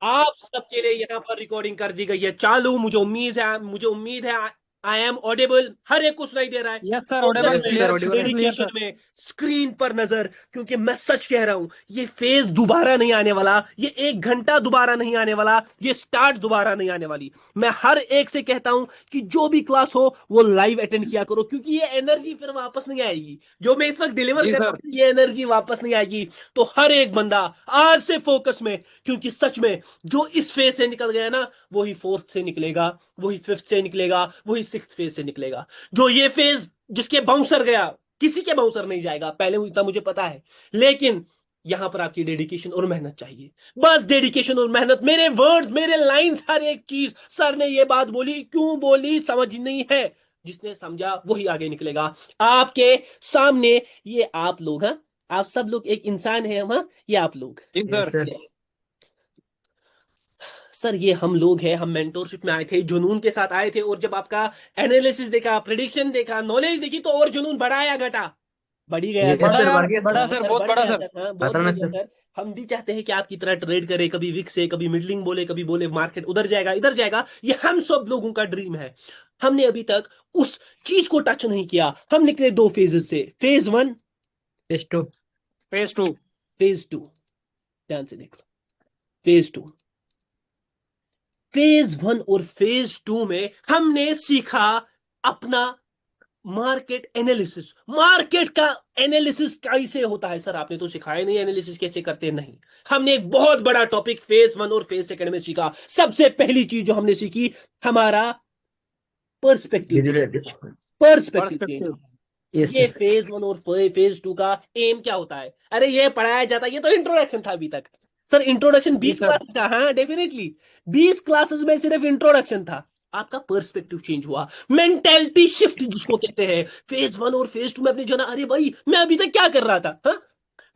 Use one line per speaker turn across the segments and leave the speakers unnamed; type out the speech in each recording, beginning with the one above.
आप सबके लिए यहाँ पर रिकॉर्डिंग कर दी गई है चालू। मुझे उम्मीद है आई एम ऑडिबल। हर एक को सुनाई दे रहा है।
यस सर,
फोकस
ऑडिबल,
में,
क्लियर, क्लियर
डेडिकेशन
सर।
में, स्क्रीन पर नजर, क्योंकि मैं सच कह रहा हूं, ये फेज दोबारा नहीं आने वाला। ये 1 घंटा दोबारा नहीं आने वाला। ये स्टार्ट दोबारा नहीं आने वाली। मैं हर एक से कहता हूं कि जो भी क्लास हो वो लाइव अटेंड किया करो, क्योंकि ये एनर्जी फिर वापस नहीं आएगी। जो मैं इस वक्त डिलीवर
जी
कर रहा
सर।
हूं, ये एनर्जी वापस नहीं आएगी। तो हर एक बंदा आज से फोकस में, क्योंकि सच में जो इस फेज से निकल गया ना, वही फोर्थ से निकलेगा, वही फिफ्थ से निकलेगा, वही सिक्स फेज से निकलेगा। जो ये फेज जिसके बाउंसर गया, किसी के बाउंसर नहीं जाएगा, पहले इतना मुझे पता है। लेकिन यहां पर आपकी डेडिकेशन और मेहनत चाहिए। बस डेडिकेशन और मेहनत। मेरे वर्ड्स, मेरे लाइंस, हर एक चीज। सर ने ये बात बोली, क्यों बोली समझनी है। जिसने समझा वही आगे निकलेगा। आपके सामने ये आप लोग, हाँ, आप सब लोग एक इंसान है, हाँ, ये आप लोग।
जी
यस
सर।
सर।
सर ये हम लोग हैं। हम मेंटोरशिप में आए थे, जुनून के साथ आए थे, और जब आपका एनालिसिस देखा, प्रिडिक्शन देखा, नॉलेज देखी, तो और जुनून बढ़ा या घटा? बढ़ ही गया
यस
सर।
सर,
बड़ा,
बढ़ गया
बड़ा
सर।
हाँ
सर,
सर,
बहुत
बढ़
बड़ा
गया
सर।
सर, हाँ, बहुत बढ़
खतरनाक
गया
सर।
सर। हम भी चाहते हैं कि आपकी तरह ट्रेड करे, कभी विक्स से, कभी मिडलिंग बोले, कभी बोले मार्केट उधर जाएगा इधर जाएगा। ये हम सब लोगों का ड्रीम है। हमने अभी तक उस चीज को टच नहीं किया। हम निकले 2 फेजेस से, phase 1,
test two.
Phase 2।
Phase 2। ध्यान से देख लो। फेज 2, फेज 1 और फेज 2 में हमने सीखा अपना मार्केट एनालिसिस। मार्केट का एनालिसिस कैसे होता है? सर आपने तो सिखाया नहीं एनालिसिस कैसे करते हैं। नहीं, हमने एक बहुत बड़ा टॉपिक फेज 1 और फेज 2 में सीखा। सबसे पहली चीज जो हमने सीखी, हमारा perspective change.
Visualization.
Perspective change.
Perspective.
Yes
ये
सर।
फेज 1 और फेज 2 का एम क्या होता है? अरे ये पढ़ाया जाता है, ये तो इंट्रोडक्शन था अभी तक। सर इंट्रोडक्शन
जी
20
सर।
क्लासेस का, हाँ डेफिनेटली 20 क्लासेस में सिर्फ इंट्रोडक्शन था। आपका पर्सपेक्टिव चेंज हुआ, मेंटेलिटी शिफ्ट जिसको कहते हैं। फेज 1 और फेज 2 में अपने जाना, अरे भाई मैं अभी तक क्या कर रहा था, हाँ,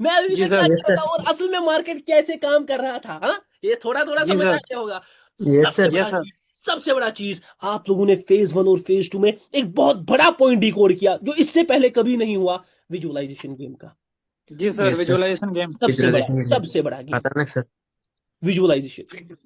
मैं अभी
जी
तक क्या
सर।
यस
कर रहा
सर।
था, और असल में मार्केट कैसे काम कर रहा था, हाँ, ये थोड़ा थोड़ा
जी
समझ आ
सर।
गया होगा।
यस
सबसे
सर।
बड़ा
यस सर।
चीज, सबसे बड़ा चीज, आप लोगों ने फेज 1 और फेज 2 में एक बहुत बड़ा पॉइंट डिकोड किया, जो इससे पहले कभी नहीं हुआ। विजुअलाइजेशन गेम का
जी sir,
yes sir.
Visualisation game.
Visualisation.
सबसे बड़ा गेम,
खतरनाक sir.
Visualisation.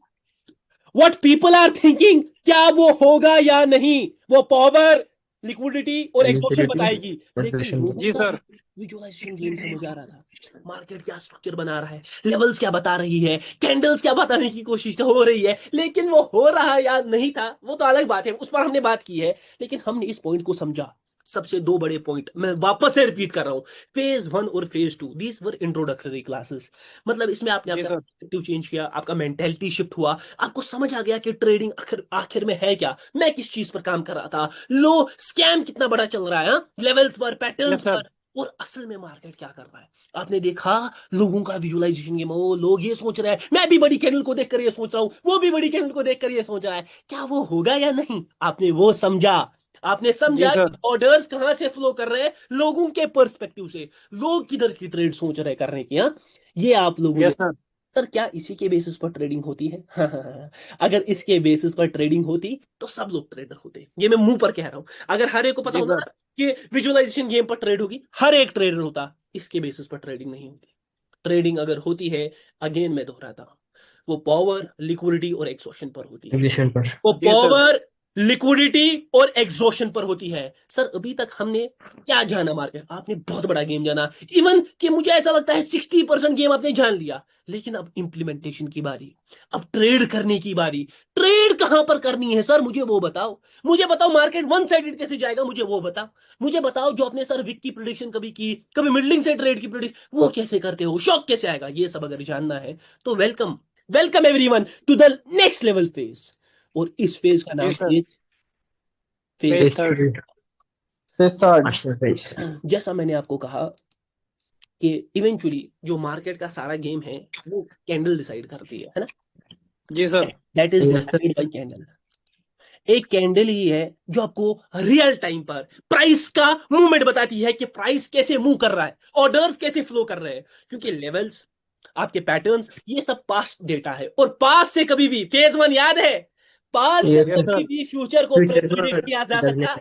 What people are thinking, क्या वो होगा या नहीं, वो पावर, लिक्विडिटी और एग्जॉशन
लिक्विडिटी।
बताएगी। लेकिन
कंसोलिडेशन
लोगों
जी
का
सर।
विजुअलाइजेशन गेम समझ आ रहा था। मार्केट क्या स्ट्रक्चर बना रहा है, लेवल्स क्या बता रही है, कैंडल्स क्या बताने की कोशिश हो रही है, लेकिन वो हो रहा या नहीं था वो तो अलग बात है, उस पर हमने बात की है। लेकिन हमने इस पॉइंट को समझा। सबसे 2 बड़े पॉइंट मैं वापस से रिपीट कर रहा हूं। फेज 1 और phase 2, these were introductory classes. मतलब इसमें आपने
जी
अपना
सर।
पर्सपेक्टिव चेंज किया, आपका मेंटेलिटी शिफ्ट हुआ, आपको समझ आ गया कि ट्रेडिंग आखिर आखिर में है क्या, मैं किस चीज पर काम कर रहा था, लो स्कैम कितना बड़ा चल रहा है, हाँ? लेवल्स पर,
यस
पैटर्न्स
सर।
पर, और असल में मार्केट क्या कर रहा है। आपने देखा लोगों का विजुअलाइजेशन गेम, वो लोग ये सोच रहे हैं, मैं भी बड़ी कैंडल को देखकर ये सोच रहा हूं, वो भी बड़ी कैंडल को देखकर ये सोच रहा है, क्या वो होगा या नहीं। आपने वो समझा। आपने
जी
समझा कि
सर।
ऑर्डर्स कहां से फ्लो कर रहे हैं, लोगों के पर्सपेक्टिव से, लोग किधर की ट्रेड सोच रहे करने की, हाँ? ये आप लोगों ने।
Yes sir.
सर क्या इसी के बेसिस पर ट्रेडिंग होती है? हाँ। अगर इसके बेसिस पर ट्रेडिंग होती तो सब लोग ट्रेडर होते। ये मैं मुंह पर कह रहा हूं। अगर हर एक को पता
जी
होता
सर।
ना कि विजुअलाइजेशन गेम पर ट्रेड होगी, हर एक ट्रेडर होता। इसके बेसिस पर ट्रेडिंग नहीं होती। ट्रेडिंग अगर होती है, अगेन मैं दोहराता हूं, वो पावर, लिक्विडिटी और एक्सॉशन पर होती है।
एग्जीशन पर।
वो
जी सर।
पावर, लिक्विडिटी और एग्जॉशन पर होती है। सर अभी तक हमने क्या जाना मार्केट? आपने बहुत बड़ा गेम जाना, इवन कि मुझे ऐसा लगता है 60% गेम आपने जान लिया। लेकिन अब इंप्लीमेंटेशन की बारी, अब ट्रेड करने की बारी। ट्रेड कहां पर करनी है सर, मुझे वो बताओ। मुझे बताओ मार्केट वन साइडेड कैसे जाएगा, मुझे वो बताओ। मुझे बताओ जो आपने सर विक की प्रिडिक्शन कभी की, कभी मिडलिंग से ट्रेड की प्रिडिक्शन, वो कैसे करते हो, शॉक कैसे आएगा, ये सब अगर जानना है तो welcome, welcome everyone to the next level phase. और इस फेज का
जी
नाम
सर।
है phase.
Phase
test
third.
Three.
Third.
Master phase.
जैसा मैंने आपको कहा कि इवेंचुअली जो मार्केट का सारा गेम है वो कैंडल डिसाइड करती है ना?
जी sir.
That is
yes sir.
Decided by candle. एक कैंडल ही है जो आपको रियल टाइम पर प्राइस का मूवमेंट बताती है कि प्राइस कैसे मूव कर रहा है, ऑर्डर्स कैसे फ्लो कर रहे हैं। क्योंकि लेवल्स, आपके पैटर्न्स, ये सब पास्ट डेटा है, और पास्ट से कभी भी फेज 1 याद है, पास्ट से
Yes,
yes,
कभी
sir.
भी फ्यूचर को
फ्यूचर
प्रेडिक्ट किया जा सकता,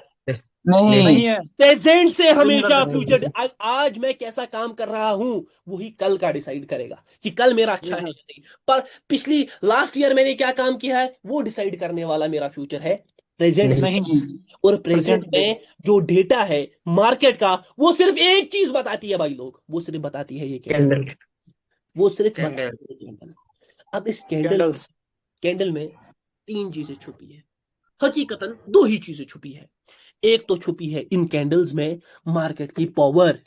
नहीं
नहीं है,
प्रेजेंट से
नहीं कर
हमेशा
सकते।
फ्यूचर। आज मैं कैसा काम कर रहा हूं वही कल का डिसाइड करेगा कि कल मेरा अच्छा
जी
है
सर।
या नहीं। पर पिछली लास्ट ईयर मैंने क्या काम किया है वो डिसाइड करने वाला मेरा फ्यूचर है प्रेजेंट।
नहीं,
और प्रेजेंट
प्रेजेंट
में जो डेटा है मार्केट का वो सिर्फ एक चीज बताती है भाई लोग, वो सिर्फ बताती है ये कैंडल,
कैंडल
वो सिर्फ
कैंडल
बताती है कैंडल। अब इस कैंडल
कैंडल्स।
कैंडल में तीन चीजें छुपी है, हकीकतन दो ही चीजें छुपी है। एक तो छुपी है इन कैंडल्स में मार्केट की पावर,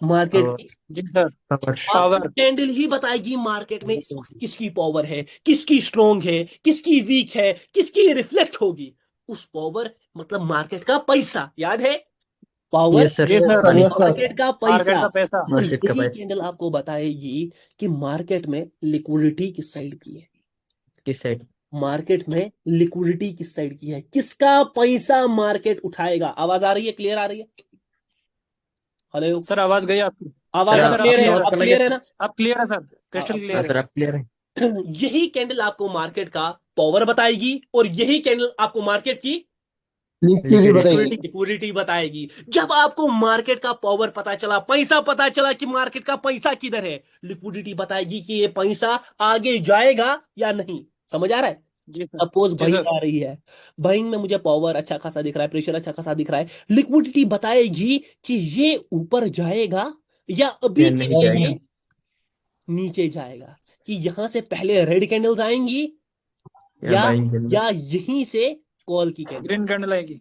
मार्केट
और
की
जी सर,
पावर
पावर।
कैंडल ही बताएगी मार्केट में इस वक्त किसकी पावर है, किसकी स्ट्रोंग है, किसकी वीक है, किसकी रिफ्लेक्ट होगी। उस पावर मतलब मार्केट का पैसा, याद है पावर,
यस सर
जी सर,
मार्केट का
मार्केट
पैसा।
का पैसा।
और
मार्केट का
यही
पैसा
कैंडल आपको बताएगी कि मार्केट में लिक्विडिटी किस साइड की है,
किस साइड
मार्केट में लिक्विडिटी किस साइड की है, किसका पैसा मार्केट उठाएगा। आवाज आ रही है, क्लियर आ रही है? हेलो
सर आवाज गई आपकी?
आवाज
सर
अब
सर
क्लियर है,
आवाज
अब
चला
क्लियर है
गया
ना?
अब क्लियर है सर,
हाँ,
क्रिस्टल
अब
हाँ
क्लियर
सर
है।
आप क्लियर है
यही कैंडल आपको मार्केट का पावर बताएगी और यही कैंडल आपको मार्केट की
लिक्विडिटी बताइए।
लिक्विडिटी बताएगी। जब आपको मार्केट का पावर पता चला, पैसा पता चला कि मार्केट का पैसा किधर है, लिक्विडिटी बताएगी कि ये पैसा आगे जाएगा या नहीं। समझ आ रहा है?
जी सर,
सपोज
जी
बाइंग
सर,
आ रही है, बाइंग में मुझे पावर अच्छा खासा दिख रहा है, प्रेशर अच्छा खासा दिख रहा है, लिक्विडिटी बताएगी कि ये ऊपर जाएगा या अभी
या
के
नहीं
लिए
जाएगा
ये नीचे जाएगा, कि यहां से पहले रेड कैंडल्स आएंगी
या
या
बाइंग कैंडल
या यहीं से कॉल की कैंडल।
ग्रीन कैंडल आएगी।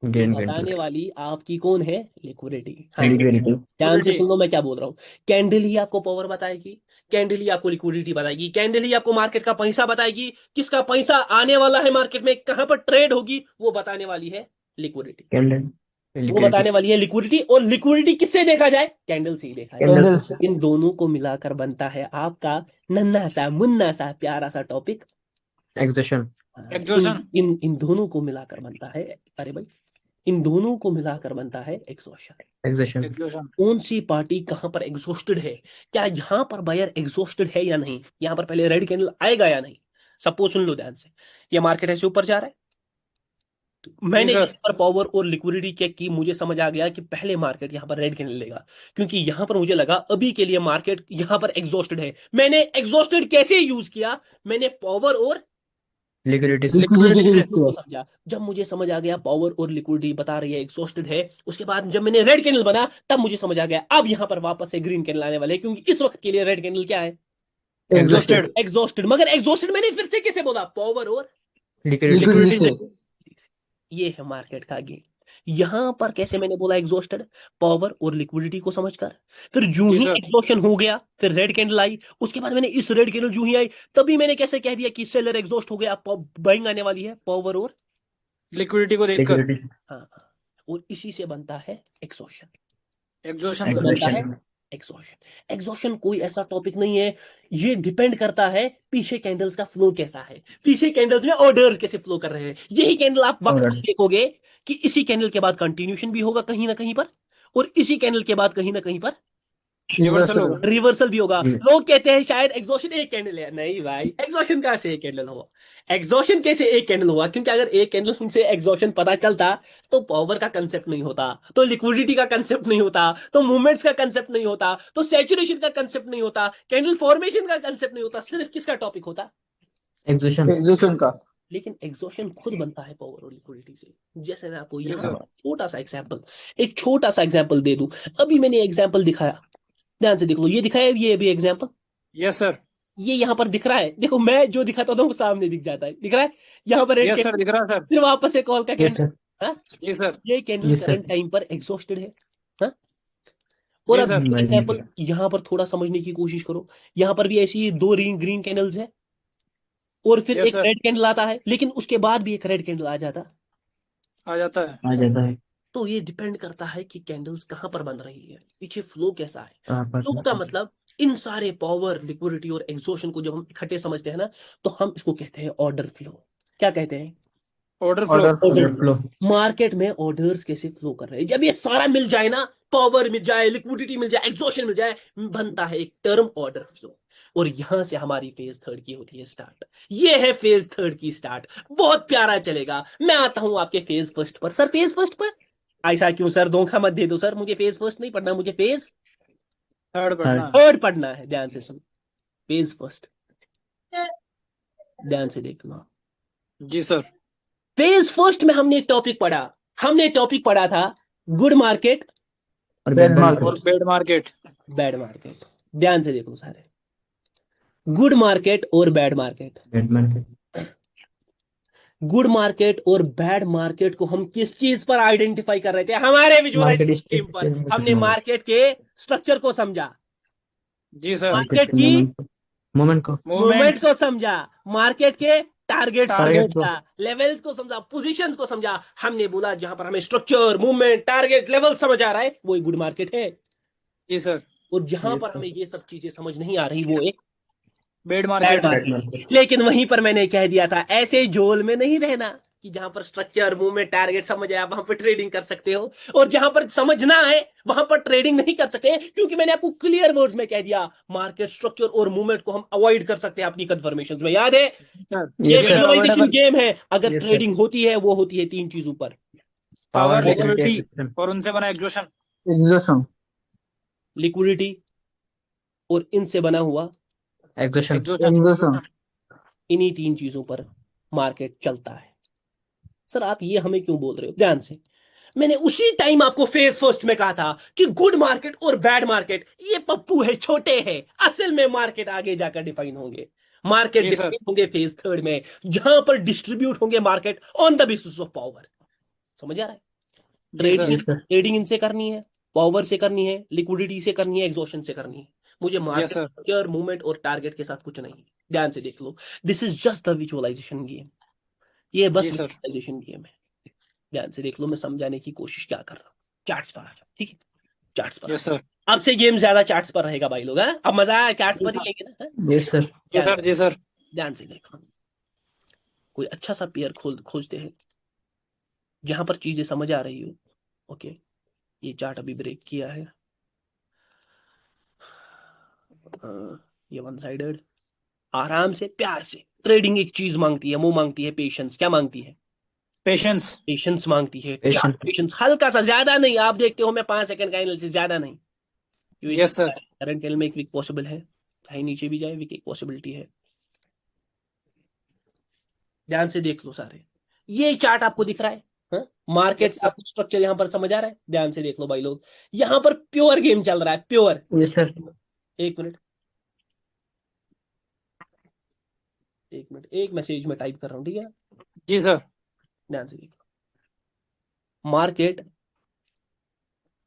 ये
ग्रीन कैंडल
बताने वाली आपकी कौन है, लिक्विडिटी। हाँ,
लिक्विडिटी
ध्यान से
लिक्विडिटी।
सुनो मैं क्या बोल रहा हूँ। कैंडल ही आपको पावर बताएगी, कैंडल ही आपको लिक्विडिटी बताएगी, कैंडल ही आपको मार्केट का पैसा बताएगी, किसका पैसा आने वाला है मार्केट में, कहां पर ट्रेड होगी, वो बताने वाली है लिक्विडिटी।
कैंडल
वो
लिक्विडिटी
बताने वाली है लिक्विडिटी। और लिक्विडिटी किससे देखा जाए, कैंडल से ही देखा जाए।
कैंडल
इन दोनों को मिलाकर बनता है आपका नन्हा सा मुन्ना सा प्यारा सा टॉपिक।
Exhaustion
exhaustion.
इन इन दोनों को मिलाकर बनता है, अरे भाई, इन दोनों को मिलाकर बनता है एग्जॉशन।
Exhaustion
exhaustion.
कौन सी पार्टी कहां पर एग्जॉस्टेड है, क्या यहां पर बायर एग्जॉस्टेड है या नहीं, यहां पर पहले रेड कैंडल आएगा या नहीं। सपोज सुन लो ध्यान से, ये मार्केट ऐसे ऊपर जा रहा है, तो
जी
मैंने
सर,
यहाँ पर पावर और लिक्विडिटी चेक की, मुझे समझ आ गया कि पहले मार्केट यहाँ पर रेड कैंडल लेगा, क्योंकि यहाँ पर मुझे लगा अभी के लिए मार्केट यहाँ पर एग्जॉस्टेड है। मैंने एग्जॉस्टेड कैसे यूज किया, मैंने पावर और
लिक्विडिटी से
लिक्विडिटी से।
को समझा। जब मुझे समझ आ गया पावर और लिक्विडिटी बता रही है एग्जॉस्टेड है, उसके बाद जब मैंने रेड कैंडल बना तब मुझे समझ आ गया अब यहां पर वापस से ग्रीन कैंडल आने वाले हैं, क्योंकि इस वक्त के लिए रेड कैंडल क्या है,
एग्जॉस्टेड।
एग्जॉस्टेड। मगर एग्जॉस्टेड मैंने फिर से कैसे बोला, पावर और
लिक्विडिटी
लिक्विडिटी से।
ये है मार्केट का गेम। यहां पर कैसे मैंने बोला एग्जॉस्टेड, पावर और लिक्विडिटी को समझकर। फिर जो
जी
ही
सर।
एग्जॉस्शन हो गया फिर रेड कैंडल आई, उसके बाद मैंने इस रेड कैंडल जो ही आई तभी मैंने कैसे कह दिया कि सेलर एग्जॉस्ट हो गया, बाइंग आने वाली है, पावर और
लिक्विडिटी को देखकर।
लिक्विडिटी
हाँ हाँ। और इसी से बनता है एक्सॉशन,
एग्जॉशन
से
सर।
बनता है
एग्जॉशन
एक्सॉशन। एक्सॉशन कोई ऐसा टॉपिक नहीं है, ये डिपेंड करता है पीछे कैंडल्स का फ्लो कैसा है, पीछे कैंडल्स में ऑर्डर्स कैसे फ्लो कर रहे हैं। यही कैंडल आप वक्त
Orders.
देखोगे कि इसी कैंडल के बाद कंटिन्यूशन भी होगा कहीं ना कहीं पर, और इसी कैंडल के बाद कहीं ना कहीं पर
रिवर्सल होगा।
रिवर्सल भी होगा।
हम्म।
लोग कहते हैं शायद एग्जॉशन एक कैंडल है, नहीं भाई, एग्जॉशन कहां से एक कैंडल हुआ, एग्जॉशन कैसे एक कैंडल हुआ, क्योंकि अगर एक कैंडल से एग्जॉशन पता चलता तो पावर का कंसेप्ट नहीं होता, तो लिक्विडिटी का कंसेप्ट नहीं होता, तो मूवमेंट्स का कंसेप्ट नहीं होता, तो सैचुरेशन का कंसेप्ट नहीं होता, कैंडल फॉर्मेशन का कंसेप्ट नहीं होता, सिर्फ किसका टॉपिक होता,
एग्जॉशन
का।
लेकिन एग्जॉशन खुद बनता है पावर और लिक्विडिटी से। जैसे मैं आपको
जी
यहाँ
सर।
छोटा सा एग्जांपल, एक छोटा सा एग्जांपल दे दूं। अभी मैंने एग्जांपल दिखाया, ध्यान से देख लो, ये दिखाया है, ये अभी एग्जांपल,
यस सर।
ये यहाँ पर दिख रहा है, देखो मैं जो दिखाता हूँ वो सामने दिख जाता है, दिख रहा है यहाँ पर रेड
यस सर,
कैंडल,
दिख रहा है सर।
फिर वापस से कॉल का
यस
कैंडल।
सर
हाँ,
जी सर।
ये candle
yes sir
current time पर एग्जॉस्टेड है। हाँ, और
जी
अब
सर।
एग्जांपल यहाँ पर थोड़ा समझने की कोशिश करो, यहाँ पर भी ऐसी दो ग्रीन कैंडल्स है और फिर
यस
एक
सर।
रेड कैंडल आता है, लेकिन उसके बाद भी एक रेड कैंडल आ जाता।
आ जाता है।
आ जाता है
तो ये डिपेंड करता है कि कैंडल्स कहां पर बन रही है, पीछे फ्लो कैसा है।
कहाँ पर
फ्लो का मतलब इन सारे पावर लिक्विडिटी और एग्जॉशन को जब हम इकट्ठे समझते हैं ना, तो हम इसको कहते हैं ऑर्डर फ्लो। क्या कहते हैं,
order flow.
Order
order
flow
market में ऑर्डर्स कैसे फ्लो कर रहे हैं, जब ये सारा मिल जाए ना, पावर मिल जाए, लिक्विडिटी मिल जाए, एग्जॉशन मिल जाए, बनता है एक टर्म ऑर्डर फ्लो। और यहां से हमारी फेज थर्ड की होती है स्टार्ट। ये है फेज थर्ड की स्टार्ट। बहुत प्यारा चलेगा। मैं आता हूं आपके फेज फर्स्ट पर। सर फेज फर्स्ट पर ऐसा क्यों सर? धोखा मत दे दो सर, मुझे फेज फर्स्ट नहीं पढ़ना, मुझे फेज
थर्ड पढ़ना है।
थर्ड पढ़ना है। ध्यान से सुन, फेज फर्स्ट ध्यान से देख लो।
जी सर।
फेज फर्स्ट में हमने एक टॉपिक पढ़ा। हमने टॉपिक पढ़ा था गुड मार्केट
और
Bad
बैड
market.
और
market
bed market.
Bad market. ध्यान से देखो सारे, गुड मार्केट और bad market.
Bad market
good market और बैड मार्केट को हम किस चीज पर आइडेंटिफाई कर रहे थे? हमारे विजुअलाइजेशन
मार्केट
स्कीम पर हमने मार्केट के स्ट्रक्चर को समझा,
जी सर।
मार्केट की
मोमेंट को
मूवमेंट।
मूवमेंट को समझा, मार्केट के टारगेट
Target
को।
समझा, लेवल्स को समझा, पोजीशंस को समझा। हमने बोला जहां पर हमें स्ट्रक्चर, मूवमेंट, टारगेट, लेवल समझ आ रहा है वो गुड मार्केट है।
जी सर।
और जहां
Yes,
पर
sir.
हमें ये सब चीजें समझ नहीं आ रही वो एक
बेड
बैड
मार्केट है।
Bad
market.
मार्केट
लेकिन वहीं पर मैंने कह दिया था ऐसे झोल में नहीं रहना कि जहां पर स्ट्रक्चर, मूवमेंट, टारगेट समझ आया वहां पर ट्रेडिंग कर सकते हो, और जहां पर समझ ना आए वहां पर ट्रेडिंग नहीं कर सकते, क्योंकि मैंने आपको क्लियर वर्ड्स में कह दिया मार्केट स्ट्रक्चर और मूवमेंट को हम अवॉइड कर सकते हैं अपनी कन्फर्मेशन में। याद है
सर
ये
Yes, sir.
Visualization
avoidable
game है। अगर
Yes, sir.
ट्रेडिंग होती है वो होती है तीन चीजों पर:
पावर,
पावर
लिक्विडिटी
लिक्विडिटी
और उनसे बना एग्जॉशन।
Exhaustion.
लिक्विडिटी और इनसे बना हुआ,
एग्जॉशन
एग्जॉशन।
Exhaustion.
इन्हीं तीन चीजों पर मार्केट चलता है। सर आप ये हमें क्यों बोल रहे हो? ध्यान से, मैंने उसी टाइम आपको फेज फर्स्ट में कहा था कि गुड मार्केट और बैड मार्केट ये पप्पू है, छोटे हैं। असल में मार्केट आगे जाकर डिफाइन होंगे। मार्केट
जी सर।
डिफाइन होंगे फेज थर्ड में, जहां पर डिस्ट्रीब्यूट होंगे market on the basis of power. समझ आ रहा है?
जी सर।
ट्रेडिंग ट्रेडिंग इनसे करनी है, पावर से करनी है, लिक्विडिटी से करनी है, एग्जॉशन से करनी है। मुझे
यस सर।
मार्केट मूवमेंट और टारगेट के साथ कुछ नहीं। ध्यान से देख लो, this is just the visualisation game. ये बस
जी सर।
विजुअलाइजेशन गेम है। ध्यान से देख लो, मैं समझाने की कोशिश क्या कर रहा हूँ। चार्ट्स पर आ जाओ, ठीक है? चार्ट्स पर आ
यस
जाओ।
सर।
अब से गेम ज्यादा चार्ट्स पर रहेगा भाई लोग। हाँ? अब मजा आया, चार्ट्स पर ही लेंगे ना? हाँ?
यस सर
जी सर। जी सर।
ध्यान से देखो, कोई अच्छा सा पेयर खोजते हैं जहां पर चीजें समझ आ रही हो। ओके, ये चार्ट अभी ब्रेक किया है। ये वन साइडेड। आराम से, प्यार से। ट्रेडिंग एक चीज मांगती है, वो मांगती है पेशेंस। क्या मांगती है?
पेशेंस।
पेशेंस मांगती है।
पेशेंस
पेशेंस हल्का सा, ज्यादा नहीं। आप देखते हो मैं 5 सेकंड का एनालिसिस, ज्यादा नहीं।
Yes sir.
करंट कैंडल में एक वीक पॉसिबल है, चाहे नीचे भी जाए वीक एक पॉसिबिलिटी है। ध्यान से देख लो सारे, ये चार्ट आपको दिख रहा है? हाँ? मार्केट
यस
का
सर।
स्ट्रक्चर यहां पर समझ आ रहा है? ध्यान से देख लो भाई लोग, यहां पर प्योर गेम चल रहा है, प्योर।
यस सर
एक मिनट, एक मिनट, एक मैसेज में टाइप कर रहा हूं, ठीक है?
जी सर।
ध्यान से देखो, मार्केट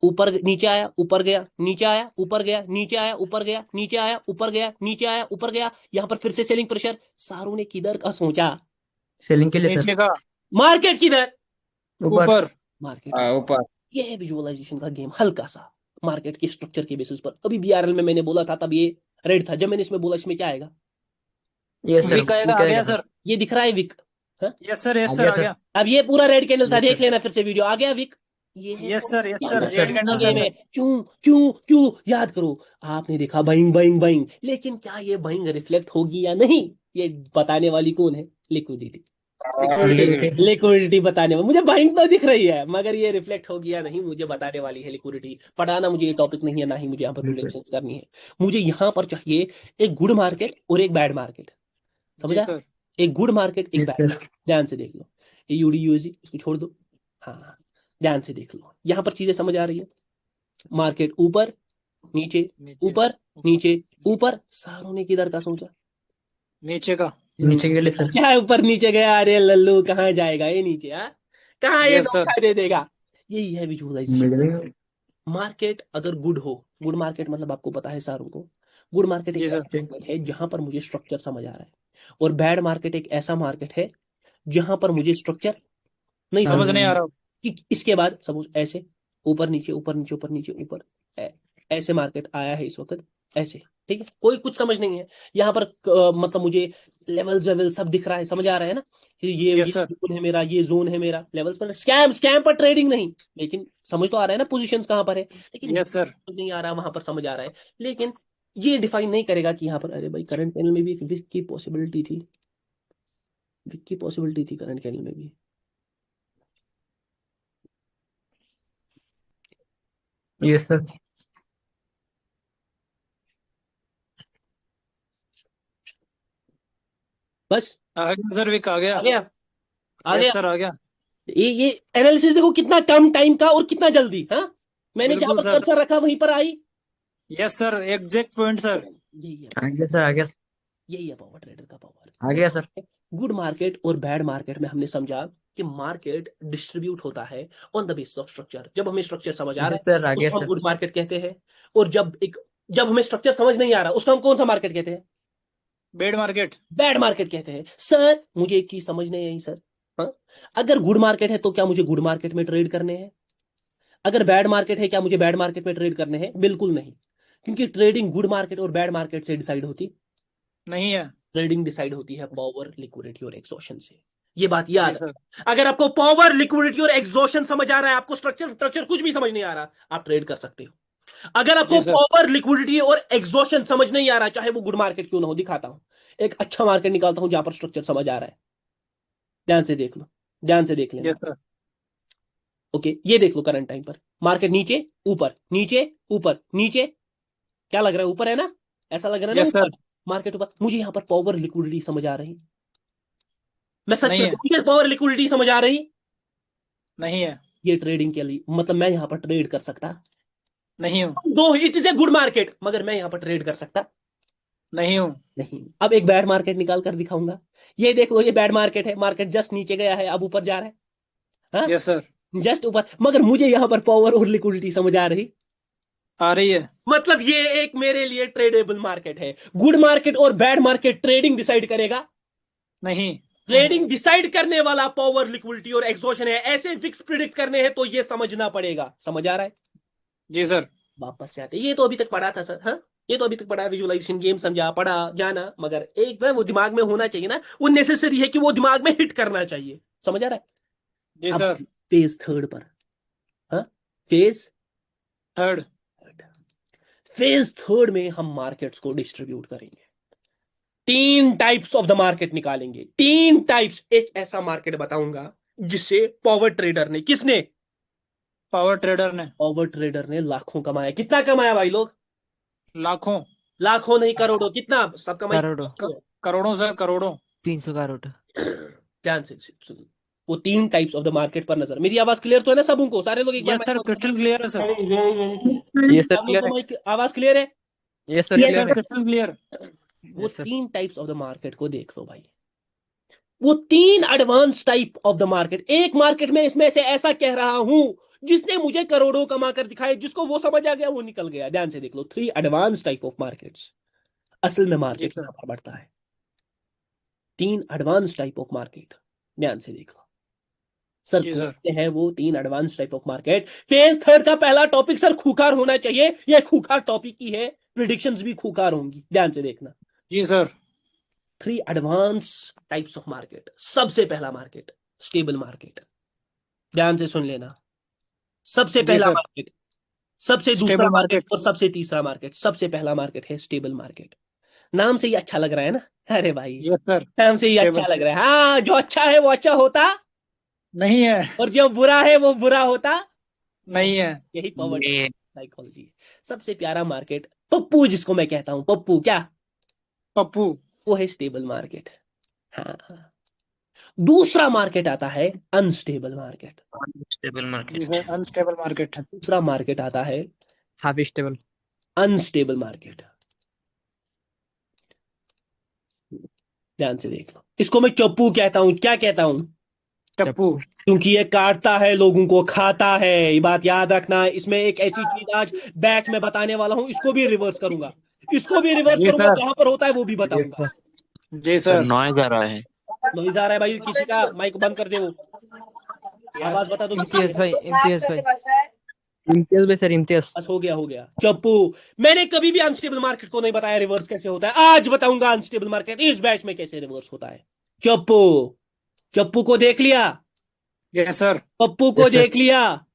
ऊपर नीचे आया, ऊपर गया, नीचे आया, ऊपर गया, नीचे आया, ऊपर गया, नीचे आया, ऊपर गया, नीचे आया, ऊपर गया। यहां पर फिर से सेलिंग प्रेशर। सारों ने किधर का सोचा?
सेलिंग के लिए
नीचे
सर
का।
मार्केट किधर?
ऊपर
ऊपर।
मार्केट।
ऊपर.
ये है विजुअलाइजेशन का गेम, हल्का सा मार्केट के स्ट्रक्चर के बेसिस पर। अभी बीआरएल में मैंने बोला था तब ये रेड था। जब मैंने इसमें बोला इसमें क्या आएगा?
यस सर
वीक आएगा। आ गया सर।
ये दिख रहा है विक? हाँ?
Yes sir. यस
आ
सर।
गया
आ
सर
गया।
अब ये पूरा रेड कैंडल था,
यस
देख
सर
लेना फिर से वीडियो। आ गया विक? ये है
यस सर। यस
क्या
sir.
Yes
red
sir
candle
game
था।
है। क्यों क्यों क्यों? याद करो, आपने देखा बाइंग बाइंग बाइंग, लेकिन क्या ये बाइंग रिफ्लेक्ट होगी या नहीं, ये बताने वाली कौन है? लिक्विडिटी।
लिक्विडिटी
लिक्विडिटी बताने वाली, मुझे बाइंग तो दिख रही है, मगर ये रिफ्लेक्ट होगी या नहीं मुझे बताने वाली है लिक्विडिटी। पढ़ाना मुझे ये टॉपिक नहीं है, ना ही मुझे यहाँ पर प्रिडिक्शंस करनी है। मुझे यहाँ पर चाहिए एक गुड मार्केट और एक बैड मार्केट।
जी
समझा?
सर।
एक गुड मार्केट, एक
यस
बैड।
सर
ध्यान से देख लो, ये यूडी यूएसडी इसको छोड़ दो। हाँ, ध्यान से देख लो, यहाँ पर चीजें समझ आ रही है? मार्केट ऊपर नीचे,
नीचे।
ऊपर नीचे, ऊपर। सारों ने किधर का सोचा?
नीचे का।
नीचे के लिए सर
क्या ऊपर नीचे गया? अरे लल्लू कहाँ जाएगा ये नीचे? हाँ, कहाँ ये
यस सर।
धोखा दे देगा? यही है विजुअलाइजेशन।
मिडिल
मार्केट अगर गुड हो, गुड मार्केट मतलब आपको पता है सारों को, गुड मार्केट एक
जी सर।
ऐसा मार्केट है जहां पर मुझे स्ट्रक्चर समझ आ रहा है, और बैड मार्केट एक ऐसा मार्केट है जहां पर मुझे स्ट्रक्चर नहीं
समझ
समझ
नहीं आ रहा।
कि इसके बाद सपोज ऐसे ऊपर नीचे ऊपर नीचे ऊपर नीचे ऊपर, ऐसे मार्केट आया है इस वक्त, ऐसे ठीक है, कोई कुछ समझ नहीं है यहाँ पर। मतलब मुझे लेवल्स वेवल सब दिख रहा है, समझ आ रहा है ना कि ये
Yes, sir.
जोन है मेरा, ये जोन है मेरा। लेवल्स पर स्कैम, स्कैम पर ट्रेडिंग नहीं, लेकिन समझ तो आ रहा है ना पोजीशंस कहाँ पर है। लेकिन
Yes, sir.
समझ नहीं आ रहा, वहां पर समझ आ रहा है। लेकिन ये डिफाइन नहीं करेगा कि यहाँ पर, अरे भाई करंट कैंडल में भी एक विक की पॉसिबिलिटी थी, विक की पॉसिबिलिटी थी करंट कैंडल में भी।
Yes sir.
बस
आ गया सर, विक आ गया।
आ गया, आ
यस
गया।
सर, आ गया।
ये एनालिसिस देखो कितना कम टाइम का और कितना जल्दी। हाँ, मैंने जहां
बिल्कुल
पर
सर।
कर्सर रखा वहीं पर आई।
Yes sir, exact point sir.
यही है,
आ गया सर, आ गया,
यही है पावर ट्रेडर का
आ गया सर।
पावर। गुड मार्केट और बैड मार्केट में हमने समझा कि मार्केट डिस्ट्रीब्यूट होता है on the basis of structure. जब हमें स्ट्रक्चर समझ आ
यस
रहा
सर, आ
है
गया
उसको हम
सर।
गुड मार्केट कहते हैं। और जब हमें स्ट्रक्चर समझ नहीं आ रहा उसको हम कौन सा मार्केट कहते हैं?
Bed market.
बैड मार्केट कहते हैं। सर मुझे एक चीज समझ नहीं आई सर। हाँ, अगर गुड मार्केट है तो क्या मुझे गुड मार्केट में ट्रेड करने हैं? अगर बैड मार्केट है क्या मुझे बैड मार्केट में ट्रेड करने हैं? बिल्कुल नहीं, क्योंकि ट्रेडिंग गुड मार्केट और बैड मार्केट से डिसाइड होती
नहीं है।
ट्रेडिंग डिसाइड होती है पावर, लिक्विडिटी और एक्सॉशन से। ये बात
जी
याद
सर।
है। अगर आपको पावर, लिक्विडिटी और एक्सॉशन समझ आ रहा है, आपको स्ट्रक्चर स्ट्रक्चर कुछ भी समझ नहीं आ रहा, आप ट्रेड कर सकते हो। अगर आपको
जी सर।
पावर, लिक्विडिटी और एक्सॉशन समझ नहीं आ रहा, चाहे वो गुड मार्केट क्यों ना हो, दिखाता हूं एक अच्छा मार्केट निकालता हूं जहां पर स्ट्रक्चर समझ आ रहा है। ध्यान से देख लो, ध्यान से देख लेना।
Yes sir.
ओके, ये देख लो करंट टाइम पर मार्केट नीचे ऊपर, नीचे ऊपर, नीचे। क्या लग रहा है? ऊपर है ना, ऐसा लग रहा है ना
यस
ऊपर।
सर।
मार्केट ऊपर। मुझे यहाँ पर पावर, लिक्विडिटी समझ आ रही। मैं सच
नहीं
कहता
है।
हूं, मुझे पावर, लिक्विडिटी समझ आ रही।
नहीं है।
ये ट्रेडिंग के लिए मतलब मैं यहाँ पर ट्रेड कर सकता।
नहीं हूँ।
दो it is a good market, मगर मैं यहाँ पर ट्रेड कर सकता
नहीं हूँ।
नहीं। अब एक बैड मार्केट निकाल कर दिखाऊंगा। ये देख लो, ये बैड मार्केट है। मार्केट जस्ट नीचे गया है, अब ऊपर जा रहा है। हाँ,
यस सर।
जस्ट ऊपर। मगर मुझे यहाँ पर पावर और लिक्विडिटी समझ आ रही।
आ रही है।
मतलब ये एक मेरे लिए ट्रेडेबल मार्केट है। गुड मार्केट और बैड मार्केट ट्रेडिंग डिसाइड करेगा।
नहीं।
ट्रेडिंग डिसाइड करने वाला पावर, लिक्विडिटी और एक्सॉशन है। ऐसे फिक्स प्रिडिक्ट करने हैं तो ये समझना पड़ेगा। समझ आ रहा है?
जी सर।
वापस से आते, ये तो अभी तक पढ़ा था सर। हाँ, ये तो अभी तक पढ़ा, विजुअलाइजेशन गेम समझा, पढ़ा जाना, मगर एक ना वो दिमाग में होना चाहिए ना, वो नेसेसरी है कि वो दिमाग में हिट करना चाहिए। समझ आ रहा है?
जी
अब
सर।
फेज थर्ड पर। हाँ, फेज
थर्ड।
फेज थर्ड में हम मार्केट्स को डिस्ट्रीब्यूट करेंगे। तीन टाइप्स ऑफ द मार्केट निकालेंगे, तीन टाइप्स। एक ऐसा मार्केट बताऊंगा जिससे पावर ट्रेडर ने, किसने?
पावर ट्रेडर ने
पावर ट्रेडर ने लाखों कमाया। कितना कमाया भाई लोग?
लाखों।
लाखों नहीं, करोड़ों। कितना सब कमाई?
करोड़ों।
करोड़ों सर, करोड़ों।
300 करोड़।
ध्यान से सुनो। वो तीन टाइप्स ऑफ द मार्केट पर नजर। मेरी आवाज क्लियर तो है ना सबको? सारे लोग एक बार
यस सर, क्रिस्टल क्लियर है सर।
यस सर,
सब लोग
क्लियर
को
है।
माइक आवाज क्लियर है?
Yes sir,
yes
clear
sir,
है।
Crystal clear.
वो
यस सर।
तीन टाइप्स ऑफ द मार्केट को देख लो भाई। वो तीन advance type of the market. एक मार्केट में इसमें से ऐसा कह रहा हूं जिसने मुझे करोड़ों कमा कर दिखाए, जिसको वो समझ आ गया वो निकल गया। ध्यान से देख लो, three advance type of markets. असल में
जी
मार्केट
सर।
यहां पर बढ़ता है। तीन एडवांस टाइप ऑफ मार्केट। ध्यान से देख लो सर,
जी
कौन
सर।
से हैं वो तीन advance type of market? Phase third का पहला टॉपिक सर खूंखार होना चाहिए। ये खूंखार टॉपिक ही है, प्रिडिक्शंस भी खूंखार होंगी। ध्यान से देखना।
जी sir.
Three advance types of market. सबसे पहला मार्केट स्टेबल मार्केट। ध्यान से सुन लेना। सबसे
जी
पहला
सर।
मार्केट, सबसे दूसरा
स्टेबल
मार्केट
मार्केट।
और सबसे तीसरा मार्केट। सबसे पहला मार्केट है स्टेबल मार्केट। नाम से ही अच्छा लग रहा है ना? अरे भाई,
यस सर।
नाम से ही
स्टेबल।
अच्छा लग रहा है। हाँ, जो अच्छा है वो अच्छा होता
नहीं है।
और जो बुरा है वो बुरा होता।
नहीं है।
यही पावर
ये
साइकोलॉजी है। सबसे प्यारा मार्केट पप्पू, जिसको मैं कहता हूं पप्पू, क्या?
पप्पू।
वो है स्टेबल मार्केट। हाँ, दूसरा मार्केट आता है अनस्टेबल मार्केट।
स्टेबल
जी
मार्केट।
Sir, unstable market.
दूसरा मार्केट आता है
हाफ स्टेबल।
Unstable market. ध्यान से देख लो, इसको मैं चप्पू कहता हूं। क्या कहता हूं?
टप्पू।
क्योंकि ये काटता है, लोगों को खाता है। ये बात याद रखना। इसमें एक ऐसी चीज आज बैच में बताने वाला हूं, इसको भी रिवर्स करूंगा। इसको भी रिवर्स
जी
करूंगा,
सर।
कहां पर होता है वो भी
यस
बताऊंगा।
सर।
जी
सर
सर।
नॉइज आ रहा है।
नॉइज आ रहा है भाई, किसी का माइक बंद कर दे। वो आवाज बता दो किसकी
इम्तियाज
है।
भाई, इम्तियाज भाई।
इम्तियाज भाई सर, इम्तियाज।
बस हो गया चप्पू। मैंने कभी भी अनस्टेबल मार्केट को नहीं बताया रिवर्स कैसे होता है, आज बताऊंगा अनस्टेबल मार्केट इस बैच में कैसे रिवर्स होता है। चप्पू, चप्पू को देख लिया,
यस सर।
पप्पू को
Yes, sir.
देख लिया।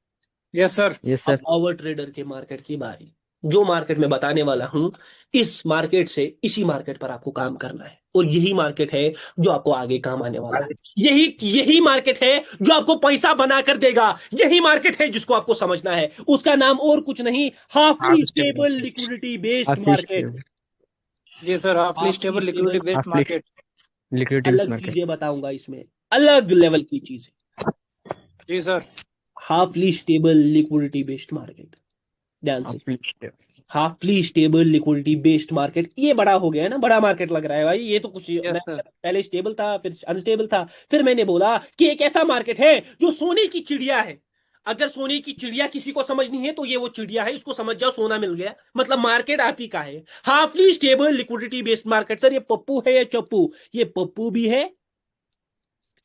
Yes sir.
यस
अब
सर।
पावर ट्रेडर के मार्केट की बारी। जो मार्केट में बताने वाला हूं, इस मार्केट से इसी मार्केट पर आपको काम करना है, और यही मार्केट है जो आपको आगे काम आने वाला है। यही यही मार्केट है जो आपको पैसा बनाकर देगा। यही मार्केट है जिसको आपको समझना है। उसका नाम और कुछ नहीं, halfly stable liquidity based market.
जी sir, halfly stable liquidity based market.
Liquidity
अलग
मार्केट।
चीजें बताऊंगा इसमें, अलग लेवल की चीजें।
जी sir.
Halfly stable liquidity based market, ध्यान से। Halfly stable liquidity based market, ये बड़ा हो गया है ना, बड़ा मार्केट लग रहा है भाई। ये तो कुछ
यस
मैं
सर।
पहले स्टेबल था, फिर अनस्टेबल था, फिर मैंने बोला कि एक ऐसा मार्केट है जो सोने की चिड़िया है। अगर सोने की चिड़िया किसी को समझनी है तो ये वो चिड़िया है, इसको समझ जाओ, सोना मिल गया, मतलब मार्केट आप ही का है। Halfly stable liquidity based market. Sir ये पप्पू है या चप्पू? ये पप्पू भी है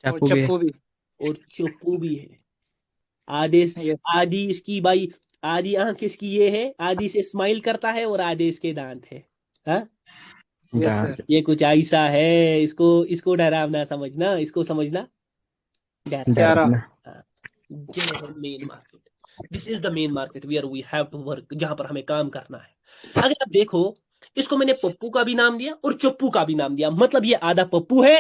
और
चाकू भी है।
चप्पू भी।
और चप्पू भी है। आदेश,
यस
आदि इसकी भाई, आदि आंख इसकी ये है, आदि से स्माइल करता है, और आधे इसके दांत है। हाँ,
यस सर।
ये कुछ ऐसा है, इसको इसको डरावना समझना, इसको समझना डरावना।
प्यारा।
हाँ, ये है main market. This is the main market where we have to work, जहां पर हमें काम करना है। अगर आप देखो, इसको मैंने पप्पू का भी नाम दिया और चप्पू का भी नाम दिया, मतलब ये आधा पप्पू है,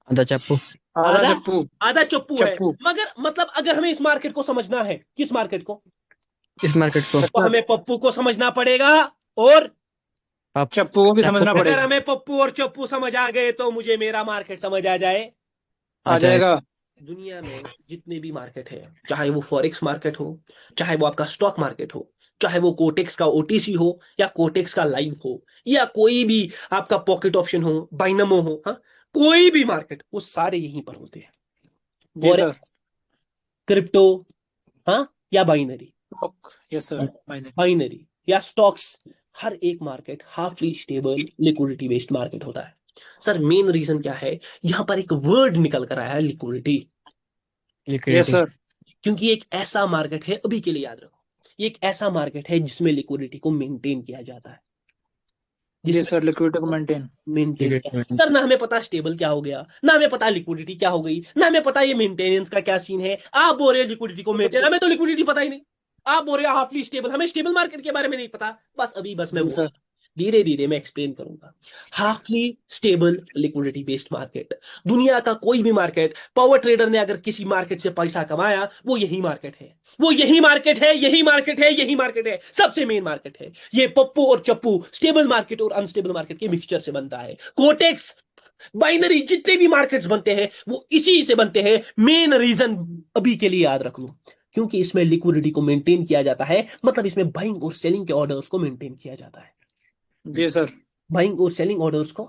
आधा चाकू।
आधा
आधा
चप्पू।
आधा चप्पू है।
चप्पू।
मगर मतलब अगर हमें इस मार्केट को समझना है, किस मार्केट को,
इस मार्केट को
तो हमें पप्पू को समझना पड़ेगा, और
आप
चप्पू को भी
चाकू
समझना
पे
अगर
पड़ेगा।
हमें पप्पू और चप्पू समझ आ गए तो मुझे मेरा मार्केट समझ आ जाए।
आ जाएगा।
दुनिया में जितने भी मार्केट है, चाहे वो फॉरेक्स मार्केट हो, चाहे वो आपका स्टॉक मार्केट हो, चाहे वो कोटेक्स का ओटीसी हो, या कोटेक्स का लाइव हो, या कोई भी आपका पॉकेट ऑप्शन हो, बाइनमो हो, हाँ, कोई भी मार्केट, वो सारे यहीं पर होते हैं।
जी सर।
क्रिप्टो, हाँ, या बाइनरी,
यस सर।
बाइनरी या स्टॉक्स, हर एक market halfly stable liquidity based market होता है। सर मेन रीजन क्या है, यहां पर एक वर्ड निकल कर आया है, लिक्विडिटी।
Yes
liquidity.
सर।
क्योंकि एक ऐसा मार्केट है, अभी के लिए याद रखो, ये एक ऐसा मार्केट है जिसमें लिक्विडिटी को मेंटेन किया जाता है,
जी
जिसमें
सर, लिक्विडिटी को मेंटेन।
मेंटेन किया।
लिक्विडिटी।
सर ना हमें पता स्टेबल क्या हो गया, ना हमें पता लिक्विडिटी क्या हो गई, ना हमें पता ये मेंटेनेंस का क्या सीन है। आप बोल रहे हो लिक्विडिटी को मेंटेन, हमें तो लिक्विडिटी पता ही नहीं। आप बोल रहे हो हाफली स्टेबल, हमें स्टेबल मार्केट के बारे में नहीं पता। बस मैं
जी
बोल,
सर।
धीरे धीरे मैं एक्सप्लेन करूंगा। हाफली स्टेबल लिक्विडिटी बेस्ड मार्केट, दुनिया का कोई भी मार्केट, पावर ट्रेडर ने अगर किसी मार्केट से पैसा कमाया, वो यही मार्केट है, वो यही मार्केट है, यही मार्केट है, यही मार्केट है, सबसे मेन मार्केट है। ये पप्पू और चप्पू स्टेबल मार्केट और अनस्टेबल मार्केट के मिक्सचर से बनता है। कोटेक्स, बाइनरी, जितने भी मार्केट्स बनते हैं वो इसी से बनते हैं। मेन रीजन अभी के लिए याद रख लो, क्योंकि इसमें लिक्विडिटी को मेंटेन किया जाता है, मतलब इसमें बाइंग और सेलिंग के ऑर्डर्स को मेंटेन किया जाता है।
जी सर।
बाइंग और सेलिंग ऑर्डर्स को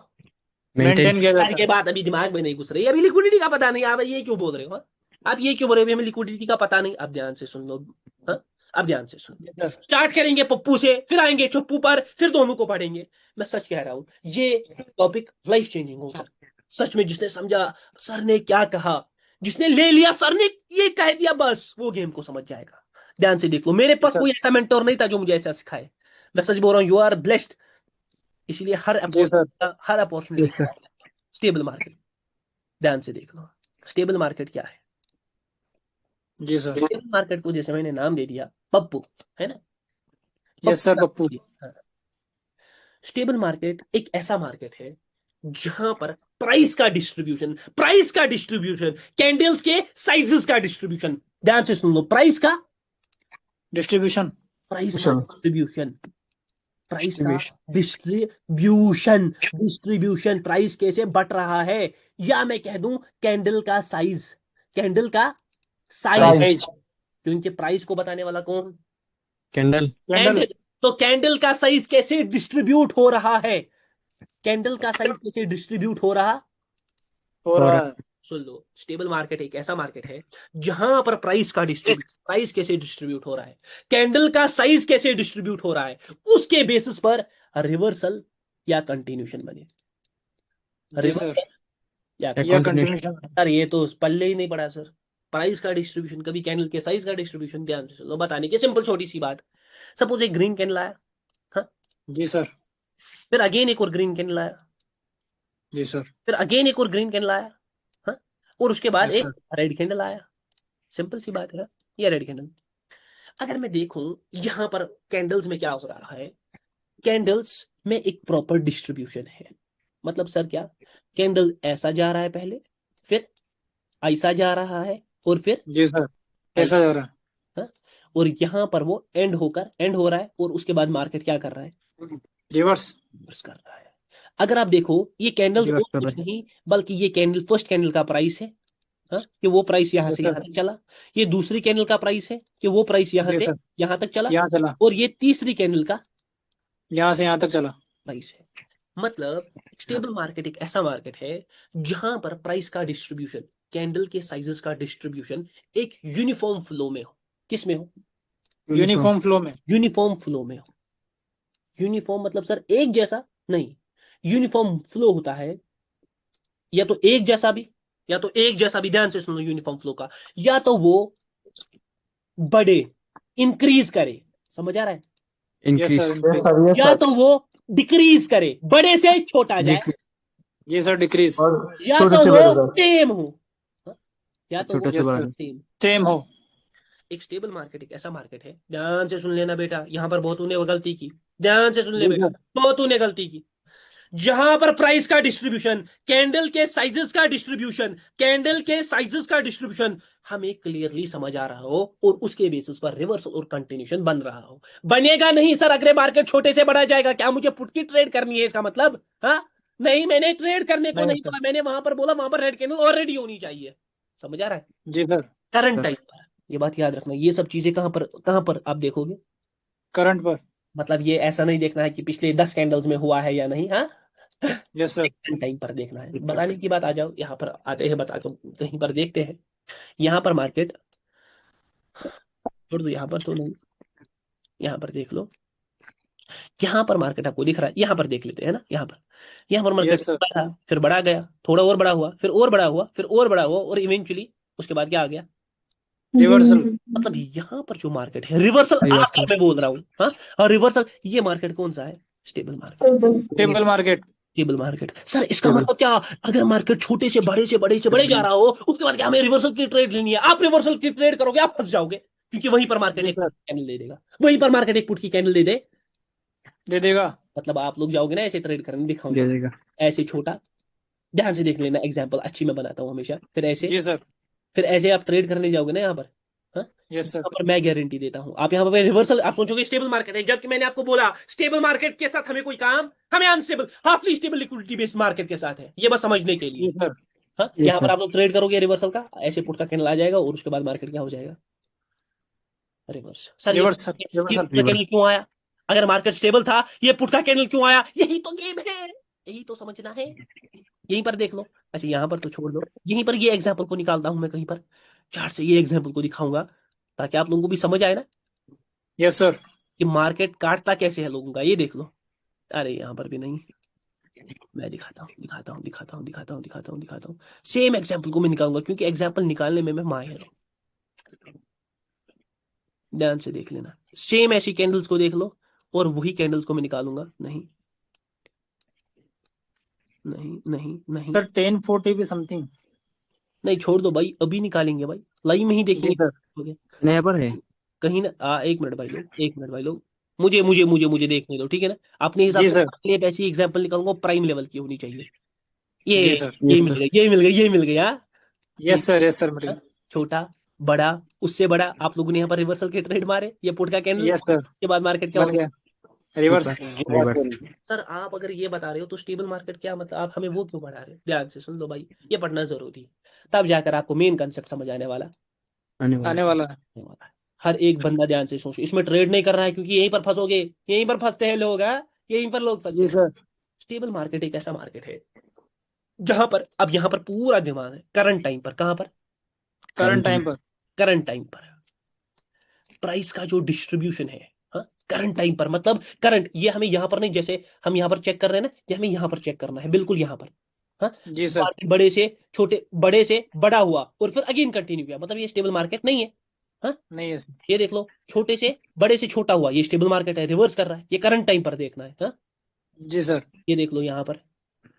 मेंटेन किया
यार
जाता
के
है।
बात अभी दिमाग में नहीं घुस रही, अभी लिक्विडिटी का पता नहीं, आप ये क्यों बोल रहे हो, हाँ? आप ये क्यों बोल रहे हो हमें लिक्विडिटी का पता नहीं? अब ध्यान से सुन लो, हाँ, अब ध्यान से सुन।
जी सर।
स्टार्ट करेंगे पप्पू से, फिर आएंगे चप्पू पर, फिर दोनों को पढ़ेंगे। मैं सच कह रहा हूं, ये टॉपिक लाइफ चेंजिंग होगा। सच में जिसने समझा सर ने क्या कहा, जिसने ले लिया सर ने ये कह दिया, बस वो गेम को समझ जाएगा। ध्यान से देख लो, मेरे पास
सर।
कोई ऐसा मेंटोर नहीं था जो मुझे ऐसा सिखाए। मैं सच बोल रहा हूँ, यू आर ब्लेस्ड। इसीलिए
जी सर।
हर opportunity
Yes, sir.
Stable market. ध्यान से देख लो, स्टेबल मार्केट क्या है।
जी सर।
स्टेबल मार्केट को जैसे मैंने नाम दे दिया पप्पू, है ना?
Yes sir, Pappu.
Stable market एक ऐसा मार्केट है जहां पर प्राइस का डिस्ट्रीब्यूशन, कैंडल्स के साइजेस का डिस्ट्रीब्यूशन, ध्यान से सुन लो, प्राइस का
डिस्ट्रीब्यूशन।
डिस्ट्रीब्यूशन, प्राइस का
Distribution.
डिस्ट्रीब्यूशन, प्राइस कैसे बट रहा है, या मैं कह दूं कैंडल का साइज, कैंडल का साइज,
साइज।
क्योंकि प्राइस को बताने वाला कौन?
कैंडल.
कैंडल।
कैंडल। तो कैंडल का साइज कैसे डिस्ट्रीब्यूट हो रहा है, कैंडल का साइज कैसे डिस्ट्रीब्यूट हो रहा?
हो रहा है।
सुन लो, स्टेबल मार्केट एक ऐसा मार्केट है जहां पर प्राइस कैसे डिस्ट्रीब्यूट हो रहा है, कैंडल का साइज कैसे डिस्ट्रीब्यूट हो रहा है, उसके बेसिस पर रिवर्सल या कंटिन्यूशन बने।
जी सर।
या
या कंटिन्यूशन।
सर ये तो पल्ले ही नहीं पड़ा सर, प्राइस का डिस्ट्रीब्यूशन, कभी कैंडल के साइज का डिस्ट्रीब्यूशन। ध्यान से सुनो, बताने की सिंपल छोटी सी बात। सपोज एक ग्रीन कैंडल आया, हाँ,
जी सर।
फिर अगेन एक और ग्रीन कैंडल आया,
जी सर।
फिर अगेन एक और ग्रीन कैंडल आया, हाँ, और उसके बाद
यस
एक
सर।
रेड कैंडल आया। सिंपल सी बात है ना, ये रेड कैंडल। अगर मैं देखूं यहां पर कैंडल्स में क्या हो रहा है, कैंडल्स में एक प्रॉपर डिस्ट्रीब्यूशन है। मतलब सर क्या, कैंडल ऐसा जा रहा है पहले, फिर ऐसा जा रहा है, और फिर
जी सर,
ऐसा,
ऐसा जा रहा है।
हाँ? और यहां पर वो एंड हो रहा है, और उसके बाद मार्केट क्या कर रहा है,
रिवर्स।
रिवर्स कर रहा है। अगर आप देखो ये कैंडल्स और
रिवर्स कर
कुछ
रहा है।
नहीं, बल्कि ये कैंडल फर्स्ट कैंडल का प्राइस है, हाँ, कि वो प्राइस यहां
यस
से
सर।
यहां तक चला। ये दूसरी कैंडल का प्राइस है कि वो प्राइस यहां
जी
से
सर,
यहां तक चला।
यहाँ चला,
और ये तीसरी कैंडल का
यहाँ से यहाँ तक चला।
प्राइस है। मतलब स्टेबल मार्केट एक ऐसा मार्केट है जहां पर प्राइस का डिस्ट्रीब्यूशन, कैंडल के साइजेस का डिस्ट्रीब्यूशन एक यूनिफॉर्म फ्लो में हो। किस में हो,
यूनिफॉर्म।
यूनिफॉर्म फ्लो में।
यूनिफॉर्म फ्लो में हो। यूनिफॉर्म मतलब सर एक जैसा नहीं, यूनिफॉर्म फ्लो होता है या तो एक जैसा भी, या तो एक जैसा भी, ध्यान से सुनो यूनिफॉर्म फ्लो का, या तो वो बढ़े, इंक्रीज करे, समझ आ रहा है,
yes
increase.
Sir,
yes
increase.
Sir, yes
या
सर।
तो वो डिक्रीज करे, बड़े से छोटा जाए,
डिक्रीज।
जी सर, डिक्रीज।
और
या
छोटे
तो
से
वो
बड़े तक।
सेम हो, हाँ? या तो वो
छोटे से
यस
बड़ा
सर,
है।
सेम।
सेम हो।
एक स्टेबल मार्केट एक ऐसा मार्केट है, ध्यान से सुन लेना बेटा, यहां पर बहुत तूने गलती की, ध्यान से सुन ले
जी
बेटा,
सर।
बहुत तूने गलती की। जहां पर प्राइस का डिस्ट्रीब्यूशन, कैंडल के साइजेस का डिस्ट्रीब्यूशन, कैंडल के साइजेस का डिस्ट्रीब्यूशन हमें क्लियरली समझ आ रहा हो, और उसके बेसिस पर रिवर्सल और कंटिन्यूशन बन रहा हो। बनेगा नहीं सर, अगले मार्केट छोटे से बढ़ा जाएगा, क्या मुझे पुट की ट्रेड करनी है इसका मतलब, हाँ? नहीं, मैंने ट्रेड करने को
नहीं
नहीं
सर।
बोला, मैंने वहां पर बोला वहां पर रेड कैंडल ऑलरेडी होनी चाहिए। समझ आ रहा है,
जी सर।
करंट
सर
टाइम पर। ये बात याद रखना, ये सब चीजें कहां पर आप देखोगे।
करंट पर।
मतलब ये ऐसा नहीं देखना है कि पिछले 10 कैंडल्स में हुआ है या नहीं, हाँ,
यस सर।
टाइम पर देखना है। बताने की बात, आ जाओ यहाँ पर आते हैं, बता दो कहीं पर देखते हैं। यहाँ पर मार्केट छोड़ दो, यहाँ पर तो नहीं, यहाँ पर देख लो। यहाँ पर मार्केट आपको दिख रहा है, यहाँ पर देख लेते हैं ना, यहाँ पर मार्केट
यस सर।
था, फिर बड़ा गया, थोड़ा और बड़ा हुआ, फिर और बड़ा हुआ, फिर और बड़ा हुआ, और इवेंचुअली उसके बाद क्या आ गया।
रिवर्सल।
मतलब यहाँ पर जो मार्केट है रिवर्सल आता,
रिवर्सल।
मैं बोल रहा हूँ, हाँ, और रिवर्सल, ये मार्केट कौन सा है, stable market.
Table market.
Stable market sir, इसका
टेबल।
मतलब क्या, अगर मार्केट छोटे से बड़े से बड़े से बड़े जा रहा हो, उसके बाद क्या हमें रिवर्सल की ट्रेड लेनी है, आप रिवर्सल की ट्रेड करोगे आप फंस जाओगे, क्योंकि वहीं पर मार्केट
जी
एक
सर,
कैंडल दे देगा, वहीं पर मार्केट एक पुट की कैंडल दे दे।
दे देगा।
मतलब आप लोग जाओगे ना ऐसे ट्रेड करने, दिखाऊंगा
दे देगा।
ऐसे छोटा, ध्यान से देख लेना, एग्जांपल अच्छी मैं बनाता हूँ हमेशा, फिर ऐसे,
जी सर।
फिर ऐसे आप ट्रेड करने जाओगे ना यहाँ पर, हाँ,
यस सर।
यहाँ पर मैं गारंटी देता हूँ, आप यहाँ पर रिवर्सल, आप सोचोगे स्टेबल मार्केट है, जबकि मैंने आपको बोला स्टेबल मार्केट के साथ हमें कोई काम, हमें unstable halfly stable liquidity based market के साथ है, ये बस समझने के लिए।
जी सर।
हाँ,
यस
यहाँ पर
सर।
आप लोग ट्रेड करोगे रिवर्सल का, ऐसे पुट का कैंडल आ जाएगा, और उसके बाद मार्केट क्या हो जाएगा, रिवर्स। सर ये
रिवर्सल।
ये
रिवर्सल।
पुट का कैंडल क्यों आया, अगर मार्केट स्टेबल था ये पुट का कैंडल क्यों आया, यही तो गेम है, यही तो समझना है। यहीं पर देख लो, अच्छा यहाँ पर तो छोड़ दो, यहीं पर ये एग्जाम्पल को निकालता हूं मैं, कहीं पर चार्ट से ये एग्जाम्पल को दिखाऊंगा, ताकि आप लोगों को भी समझ आए ना
यस सर।
कि मार्केट काटता कैसे है लोगों का, ये देख लो। अरे यहाँ पर भी नहीं, मैं दिखाता हूँ सेम एग्जाम्पल को मैं निकालूंगा, क्योंकि एग्जाम्पल निकालने में मैं माहिर हूँ। ध्यान से देख लेना, सेम ऐसी कैंडल्स को देख लो, और वही कैंडल्स को मैं निकालूंगा। नहीं नहीं नहीं नहीं
सर 1040 भी समथिंग।
नहीं, छोड़ दो भाई, अभी निकालेंगे भाई, लाइव में ही
जी
देखेंगे।
सर।
हो गया
यहाँ पर है।
कहीं ना, एक मिनट भाई लोग, एक मिनट भाई लोग, मुझे देखने दो, ठीक है ना। अपने हिसाब
जी
से
सर।
एक ऐसी एग्जांपल निकालूंगा, प्राइम लेवल की होनी चाहिए। ये
जी सर।
ये
यस
मिल
सर।
गई, ये मिल गई, ये मिल गई, हाँ। ये
यस सर। यस सर, मिल
हाँ,
गया।
छोटा, बड़ा, उससे बड़ा, आप लोगों ने यहाँ पर रिवर्सल के ट्रेड मारे, ये पुट का कैंडल
यस सर,
के बाद मार्केट क्या हो
बन
गया।
गया। रिवर्स।
ऊपर। रिवर्स।
सर आप अगर ये बता रहे हो तो स्टेबल मार्केट क्या मतलब, आप हमें वो क्यों पढ़ा रहे हो, ध्यान से सुन लो भाई, ये पढ़ना जरूरी है, तब जाकर आपको मेन कंसेप्ट समझ आने वाला
आने वाला
आने
है।
वाला है।
होने वाला है। हर एक बंदा ध्यान से सोचो, इसमें ट्रेड नहीं करना है, क्योंकि यहीं पर फंसोगे, यहीं पर फंसते हैं लोग, हाँ, यहीं पर लोग फंसते
जी
हैं।
सर।
स्टेबल मार्केट एक ऐसा मार्केट है जहां पर, अब यहां पर पूरा दिमाग है करंट टाइम पर, कहां पर,
करंट टाइम पर।
करंट टाइम पर प्राइस का जो डिस्ट्रीब्यूशन है, हाँ, करंट टाइम पर, मतलब करंट, ये हमें यहां पर नहीं, जैसे हम यहां पर चेक कर रहे हैं ना, ये हमें यहां पर चेक करना है, बिल्कुल यहां पर, हाँ,
जी सर।
मार्केट बड़े से छोटे, बड़े से बड़ा हुआ और फिर अगेन कंटिन्यू किया, मतलब ये स्टेबल मार्केट नहीं है। हाँ,
नहीं है सर।
ये देख लो, छोटे से बड़े से छोटा हुआ, ये स्टेबल मार्केट है, रिवर्स कर रहा है, ये करंट टाइम पर देखना है। हाँ,
जी सर।
ये देख लो यहाँ पर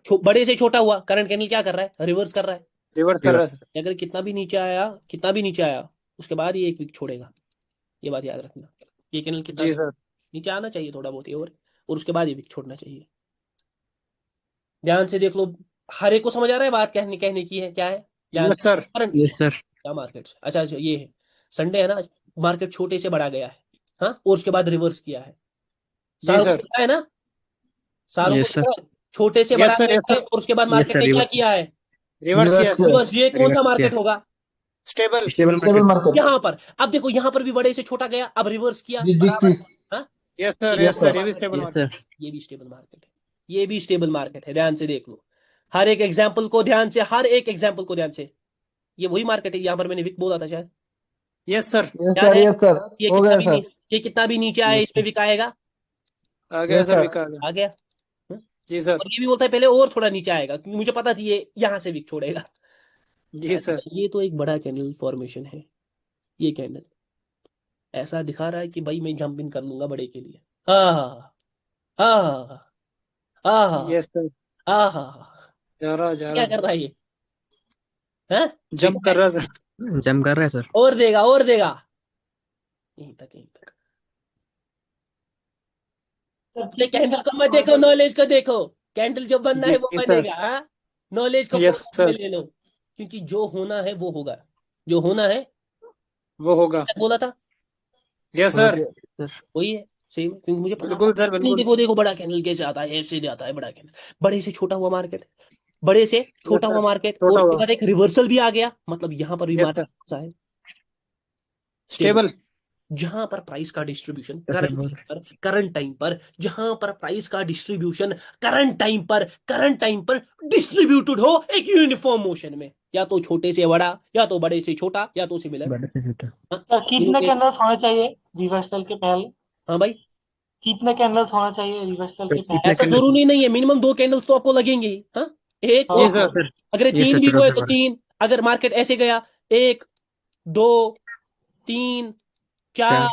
बड़े से छोटा हुआ, करंट कैंडल क्या कर रहा है, रिवर्स कर रहा है।
रिवर्स कर रहा है सर।
अगर कितना भी नीचे आया, कितना भी नीचे आया, उसके बाद ये एक वीक छोड़ेगा, ये बात याद रखना। ये कैंडल कितना
जी
भी
सर।
नीचे आना चाहिए थोड़ा बहुत ही, और उसके बाद ये वीक छोड़ना चाहिए। ध्यान से देख लो, हर एक को समझ आ रहा है बात कहने कहने की है क्या है। ध्यान
यस
से,
सर।
Current
Yes, sir.
क्या मार्केट, अच्छा अच्छा ये है, संडे है ना, मार्केट छोटे से बड़ा गया है। हाँ, और उसके बाद रिवर्स किया है।
जी
सारों को
सर।
दिख रहा है ना, सारों को
Yes,
दिख
sir.
रहा है, छोटे से बड़ा
यस सर। यस
गया है
सर।
और उसके बाद
Yes,
मार्केट
sir.
ने क्या
Reverse.
किया है,
रिवर्स किया है
रिवर्स
सर।
रिवर्स। ये कौन सा
Reverse
मार्केट
किया.
होगा,
stable.
Stable
stable
market.
Market.
यहाँ पर। अब देखो यहाँ पर भी बड़े से छोटा गया, अब रिवर्स किया बराबर।
डिक्रीज।
हाँ,
यस
ये
सर।
भी
यस
यस
सर।
सर।
ये भी
stable market
stable
Yes,
market.
sir.
है, ये भी स्टेबल मार्केट है, ये भी स्टेबल मार्केट है। ध्यान से देख लो, हर एक एग्जाम्पल को ध्यान से, हर एक एग्जाम्पल को ध्यान से। ये वही मार्केट है, यहाँ पर मैंने विक बोला था शायद,
यस सर।
यस
याद
सर।
है।
Yes sir.
ये
हो
कितना
गया
भी
सर।
ये कितना भी नीचे आया,
Yes,
इसमें विक आएगा।
आ गया
यस
सर।
सर।
विका आ गया।
आ गया। हम्म?
जी सर।
और ये भी बोलता है पहले और थोड़ा नीचे आएगा, क्योंकि मुझे पता थी ये यहाँ से विक छोड़ेगा।
जी सर।
ये तो एक बड़ा कैंडल फॉर्मेशन है। ये कैंडल ऐसा दिखा रहा है कि भाई मैं जंप इन कर लूंगा बड़े के लिए। हाँ हाँ हाँ
यस सर।
हाँ हाँ।
जा रहा जा
क्या
रहा।
कर रहा है ये, हाँ,
जंप
देखा
कर
है?
रहा सर।
जम कर रहा है सर.
और देगा, और देगा, यहीं तक, यहीं तक। ये कैंडल को मत देखो, नॉलेज को देखो। कैंडल जो बनना है
जी
वो
सर।
बनेगा। हाँ, नॉलेज को
यस
फोकस में
सर।
ले लो, क्योंकि जो होना है वो होगा, जो होना है।
वो होगा।
बोला था,
यस
हो
सर।
गया।
Sir.
वही है, सही में, क्योंकि मुझे पता था।
बिल्कुल सर
नहीं
बिल्कुल।
देखो देखो, बड़ा कैंडल कैसे आता है, ऐसे आता है बड़ा कैंडल, बड़े से छोटा हुआ मार्केट, बड़े से
यस
छोटा हुआ
सर।
मार्केट, और
छोटा
उसके
हुआ।
बाद एक रिवर्सल भी आ गया, मतलब यहाँ पर भी
यस सर।
मार्केट है स्टेबल।
स्टेबल।
जहां पर प्राइस का distribution
Yes, sir.
Current time पर, जहां पर प्राइस का डिस्ट्रीब्यूशन करंट टाइम पर डिस्ट्रीब्यूटेड हो एक यूनिफॉर्म मोशन में, या तो छोटे से बड़ा, या तो बड़े से छोटा, या तो सिमिलर।
बड़े से छोटा.
हाँ,
सर
तीनों
कितने
के।
कैंडल्स होने चाहिए रिवर्सल के पहले?
हाँ भाई,
कितने कैंडल्स होना चाहिए रिवर्सल
तो
के पहले?
कितने
ऐसा
कैंडल?
जरूरी नहीं है, मिनिमम 2 कैंडल्स तो आपको लगेंगे ही। हाँ, एक और
जी
हाँ
दो।
हाँ।
सर।
सर.
अगर ये
Yes,
तीन
sir.
भी
छोटा
हुए
सा
तो
बड़ा.
तीन, अगर मार्केट ऐसे गया, एक, दो, तीन, चार,
चार.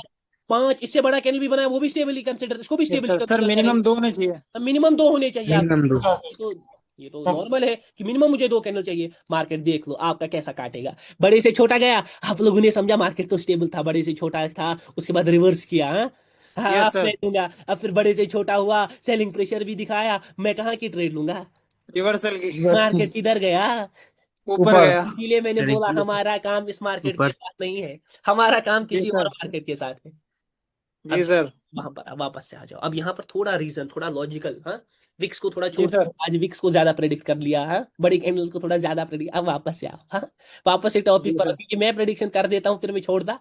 पांच, इससे बड़ा कैंडल भी बनाया वो भी स्टेबली कंसिडर, इसको भी
yes
stably
sir. Sir
consider
minimum
करेंगे।
2 होने चाहिए।
मिनिमम 2 होने चाहिए आपके।
मिनिमम 2.
हाँ,
तो ये तो
हाँ,
नॉर्मल है कि मिनिमम मुझे 2 कैंडल चाहिए। मार्केट देख लो आपका कैसा काटेगा, बड़े से छोटा गया, आप लोगों ने समझा मार्केट तो स्टेबल था, बड़े से छोटा था, उसके बाद रिवर्स किया। हाँ हाँ,
यस
अब मैं
सर।
दूंगा, अब फिर बड़े से छोटा हुआ, सेलिंग प्रेशर भी दिखाया, मैं कहाँ की ट्रेड लूंगा,
रिवर्सल की।
मार्केट किधर गया।
ऊपर
ऊपर।
गया।
इसीलिए मैंने
सर
बोला हमारा काम इस मार्केट के
ऊपर.
साथ नहीं है, हमारा काम
जी
किसी और
सर।
मार्केट के साथ है।
जी
अब
सर।
वहां पर अब वापस से आ जाओ, अब यहाँ पर थोड़ा रीजन, थोड़ा लॉजिकल। हाँ, विक्स को थोड़ा
जी
छोड़,
सर।
आज विक्स को ज्यादा प्रेडिक्ट कर लिया। हाँ, बड़ी कैंडल्स को थोड़ा ज्यादा प्रेडिक्ट, अब वापस से आओ। हाँ, वापस से टॉपिक
जी
पर आओ,
सर।
क्योंकि मैं प्रेडिक्शन कर देता हूँ फिर मैं छोड़ता।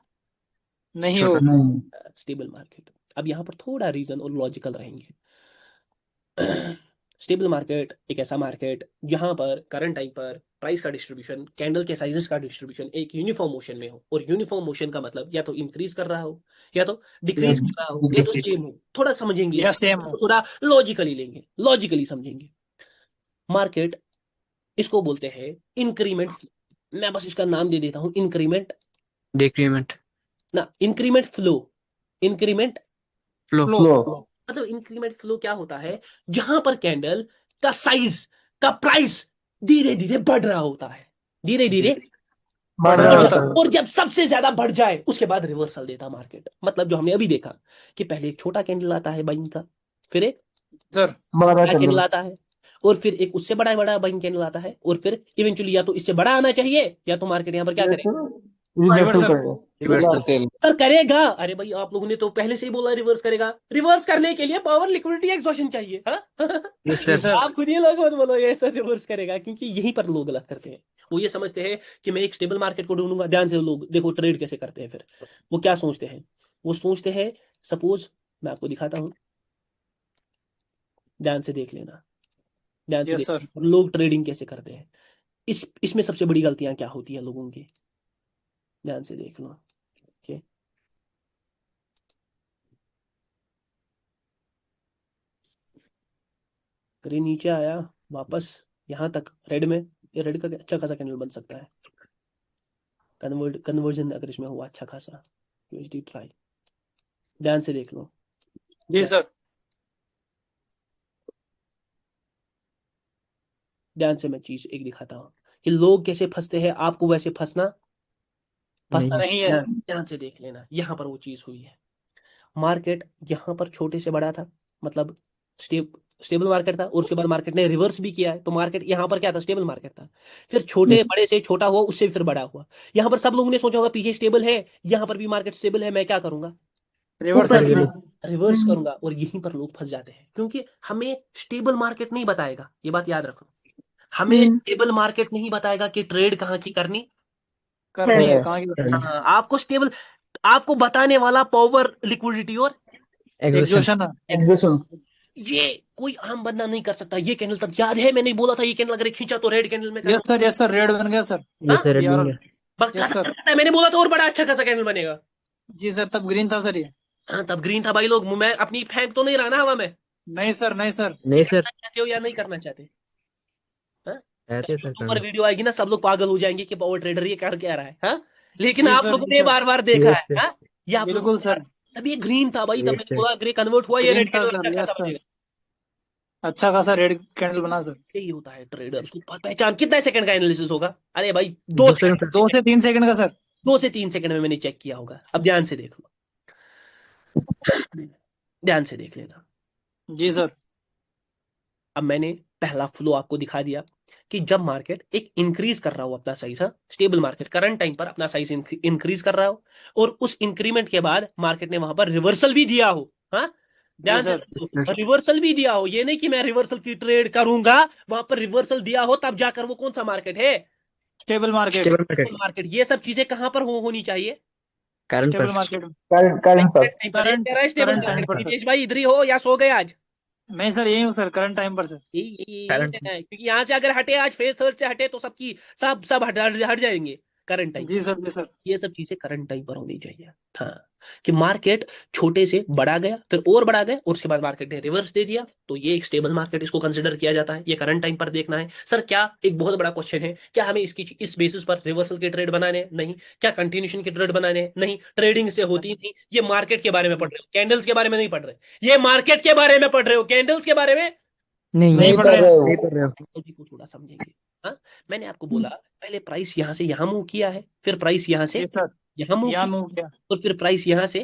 नहीं
छोटा.
हो।
नहीं।
स्टेबल मार्केट, अब यहाँ पर थोड़ा रीजन और लॉजिकल रहेंगे। स्टेबल मार्केट एक ऐसा मार्केट जहां पर करंट टाइम पर प्राइस का डिस्ट्रीब्यूशन, कैंडल के साइजेस का डिस्ट्रीब्यूशन एक यूनिफॉर्म मोशन में हो, और यूनिफॉर्म मोशन का मतलब या तो इंक्रीज कर रहा हो, या तो डिक्रीज कर रहा हो, या तो सेम हो। थोड़ा समझेंगे
या
इसको,
सेम हो।
तो थोड़ा लॉजिकली लेंगे, लॉजिकली समझेंगे। मार्केट, इसको बोलते हैं इंक्रीमेंट। मैं बस इसका नाम दे देता हूं, इंक्रीमेंट,
डिक्रीमेंट.
ना increment flow, increment
flow.
Flow.
Flow.
मतलब इंक्रीमेंट फ्लो क्या होता है, जहां पर कैंडल का साइज का प्राइस धीरे धीरे बढ़ रहा होता है, धीरे धीरे
बढ़
बढ़
रहा
रहा
और
होता
होता
है।
है।
और जब सबसे ज्यादा बढ़ जाए उसके बाद रिवर्सल देता मार्केट। मतलब जो हमने अभी देखा कि पहले एक छोटा कैंडल आता है बाइंग का, फिर एक
सर।
बड़ा
बड़ा कैंडल
कैंडल।
आता है, और फिर एक उससे बड़ा बड़ा बाइंग कैंडल आता है, और फिर इवेंचुअली या तो इससे बड़ा आना चाहिए, या तो मार्केट यहाँ पर क्या
ये
करे,
तो रिवर्सल
रिवर्सल।
करेगा।
रिवर्सल।
रिवर्सल.
सर करेगा, अरे भाई आप लोगों ने तो पहले से ही बोला रिवर्स करेगा। रिवर्स करने के लिए पावर लिक्विडिटी एक्सॉशन चाहिए। हाँ
यस
जी
सर.
सर।
आप खुद ही लोग मत बोलो ये सर रिवर्स करेगा, क्योंकि यहीं पर लोग गलत करते हैं। वो ये समझते हैं कि मैं एक स्टेबल मार्केट को ढूंढूंगा। ध्यान से लोग देखो ट्रेड कैसे करते हैं, फिर वो क्या सोचते हैं, वो सोचते हैं, सपोज मैं आपको दिखाता हूँ, ध्यान से देख लेना, ध्यान से
यस
देख
सर।
लोग ट्रेडिंग कैसे करते हैं। इसमें सबसे बड़ी गलतियां क्या होती है लोगों की, ध्यान से देख लो। ठीक, अरे नीचे आया वापस, यहाँ तक रेड में, ये रेड का अच्छा खासा कैंडल बन सकता है। कन्वर्जन अगर इसमें हुआ अच्छा खासा, यूएसडी ट्राई ध्यान से देख लो।
जी सर।
ध्यान से मैं चीज एक दिखाता हूँ कि लोग कैसे फंसते हैं, आपको वैसे फंसना
नहीं है।
ध्यान से देख लेना। यहाँ पर वो चीज हुई है, मार्केट यहाँ पर छोटे से बड़ा था, मतलब स्टेबल मार्केट था, और उसके बाद मार्केट ने रिवर्स भी किया है। तो मार्केट यहाँ पर क्या था, स्टेबल मार्केट था, फिर छोटे बड़े से छोटा हुआ, उससे फिर बड़ा हुआ। यहाँ पर सब लोगों ने सोचा होगा पीछे स्टेबल है, यहाँ पर भी मार्केट स्टेबल है, मैं क्या करूंगा,
रिवर्सल।
रिवर्स करूंगा। और यहीं पर लोग फंस जाते हैं, क्योंकि हमें स्टेबल मार्केट नहीं बताएगा, ये बात याद रखो। हमें स्टेबल मार्केट नहीं बताएगा कि ट्रेड कहाँ की करनी
करनी है
है।
कहाँ की करनी है?
हाँ, आपको स्टेबल, आपको बताने वाला पावर, लिक्विडिटी और
एग्जॉशन है।
एग्जॉशन।
ये कोई आम बंदा नहीं कर सकता। ये कैंडल तब याद है मैंने बोला था, ये कैंडल अगर खींचा तो रेड कैंडल में
यस सर रेड बन गया सर।
हाँ?
यस रेड
यार,
बन गया।
बस
यस सर।
मैंने बोला था और बड़ा अच्छा खासा कैंडल बनेगा।
जी सर तब ग्रीन था सर ये।
हाँ तब ग्रीन था भाई। लोग, मैं अपनी फेंक तो नहीं रहा ना हवा में।
नहीं सर नहीं सर।
नहीं सर,
करना चाहते हो या नहीं करना चाहते? हाँ?
रहते हैं सर
ऊपर
करना।
वीडियो आएगी ना, सब लोग पागल हो जाएंगे कि पावर ट्रेडर ये कर क्या रहा है। हाँ? लेकिन
जी
आप
सर,
लोगों
जी
ने
सर।
बार बार देखा
यस
है।
सर,
हाँ? ये आप लोग,
बिल्कुल सर।
तब ये ग्रीन था भाई, तब
यस
मैंने
सर।
बोला ग्रे कन्वर्ट हुआ, ये
ग्रीन
रेड
था
कैंडल
सर,
अच्छा
यस
खासा
सर।
बनेगा।
अच्छा खासा रेड कैंडल बना सर।
यही होता है ट्रेडर, उसकी पहचान। कितना सेकंड का एनालिसिस होगा? अरे भाई 2
2
सेकंड,
सेकंड
2 से 3 सेकंड का सर।
2 से 3 सेकंड में मैंने चेक किया होगा। अब ध्यान से देख लो, ध्यान से देख लेना।
जी सर।
अब मैंने पहला फ्लो आपको दिखा दिया कि जब मार्केट एक इंक्रीज कर रहा हो अपना साइज, हाँ, स्टेबल मार्केट करंट टाइम पर अपना साइज इंक्रीज कर रहा हो, और उस इंक्रीमेंट के बाद मार्केट ने वहां पर रिवर्सल भी दिया हो। हाँ, ध्यान से
सर।
रिवर्सल भी दिया हो। ये नहीं कि मैं रिवर्सल की ट्रेड करूंगा, वहां पर रिवर्सल दिया हो तब जाकर वो कौन सा मार्केट है,
stable market.
Stable market,
market. ये सब चीजें कहां पर होनी चाहिए?
करंट
स्टेबल
पर।
मार्केट।
करंट करंट पर।
Current stable
current time
market.
पर सर।
नितेश भाई इधर ही हो या सो गए आज?
नहीं सर यही हूँ सर करंट टाइम पर सर।
यही
करंट
है, क्योंकि यहाँ से अगर हटे, आज फेज थर्ड से हटे तो सबकी सब हट जाएंगे करंट टाइम।
जी सर, जी सर।
ये सब चीजें करंट टाइम पर होनी चाहिए। हाँ, कि मार्केट छोटे से बड़ा गया, फिर और बड़ा गया, और उसके बाद मार्केट ने रिवर्स दे दिया, तो ये एक स्टेबल मार्केट इसको कंसिडर किया जाता है। ये करंट टाइम पर देखना है। सर क्या, एक बहुत बड़ा क्वेश्चन है, क्या हमें इसकी इस बेसिस पर रिवर्सल के ट्रेड बनाने हैं? नहीं। क्या कंटिन्यूशन के ट्रेड बनाने हैं? नहीं। ट्रेडिंग से होती नहीं। ये मार्केट के बारे में पढ़ रहे हो, कैंडल्स के बारे में नहीं पढ़ रहे। ये मार्केट के बारे में पढ़ रहे हो, कैंडल्स के बारे में
नहीं
नहीं पढ़ रहे
रहे हो।
नहीं पढ़ रहे हो।
साइकोलॉजी को थोड़ा समझेंगे। हाँ, मैंने आपको बोला पहले प्राइस यहाँ से यहाँ मूव किया है, फिर प्राइस यहाँ से
जी सर।
यहाँ मूव
यहाँ
किया,
मूव किया,
और फिर प्राइस यहाँ से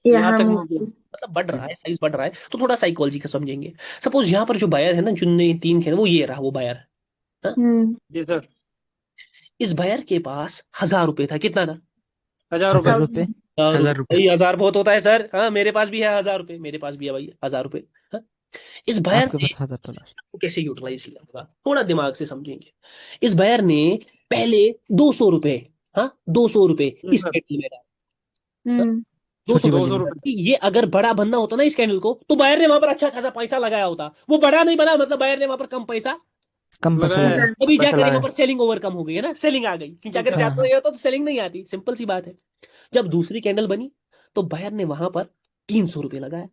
यहाँ तक मूव किया।
मतलब बढ़ रहा है, साइज बढ़ रहा है। तो थोड़ा साइकोलॉजी का समझेंगे। सपोज यहाँ पर जो बायर है ना, जिनने 3 खेले, वो ये रहा वो बायर। हाँ?
जी सर।
इस बायर के पास 1000 रुपए था। कितना था?
1000 रुपए।
1000 रुपए। 1000 रुपए।
भाई 1000 बहुत होता है सर। हाँ, मेरे पास भी है 1000 रुपए, मेरे पास भी है भाई 1000 रुपए। हाँ? इस बायर
आपके
ने
पास $1000।
कैसे यूटिलाइज किया होगा, थोड़ा दिमाग से समझेंगे। इस बायर ने पहले 200 रुपए, हाँ, 200 रुपए इस
सर।
कैंडल में डाले। हाँ?
छोटी
200
वाली।
रुपए।
ये अगर बड़ा बनना होता ना इस कैंडल को, तो बायर ने वहां पर अच्छा खासा पैसा लगाया होता। वो बड़ा नहीं बना, मतलब बायर ने वहां पर कम पैसा,
कम पैसा
लगाया
लगा।
है।
अभी
पैसा
जाकर यहाँ
लगा।
पर सेलिंग ओवर कम हो गई है ना, सेलिंग आ गई। क्योंकि अगर
हाँ,
ज्यादा
हाँ।
नहीं होता तो सेलिंग नहीं आती, सिंपल सी बात है। जब दूसरी कैंडल बनी तो बायर ने वहां पर 300 रुपए लगाया।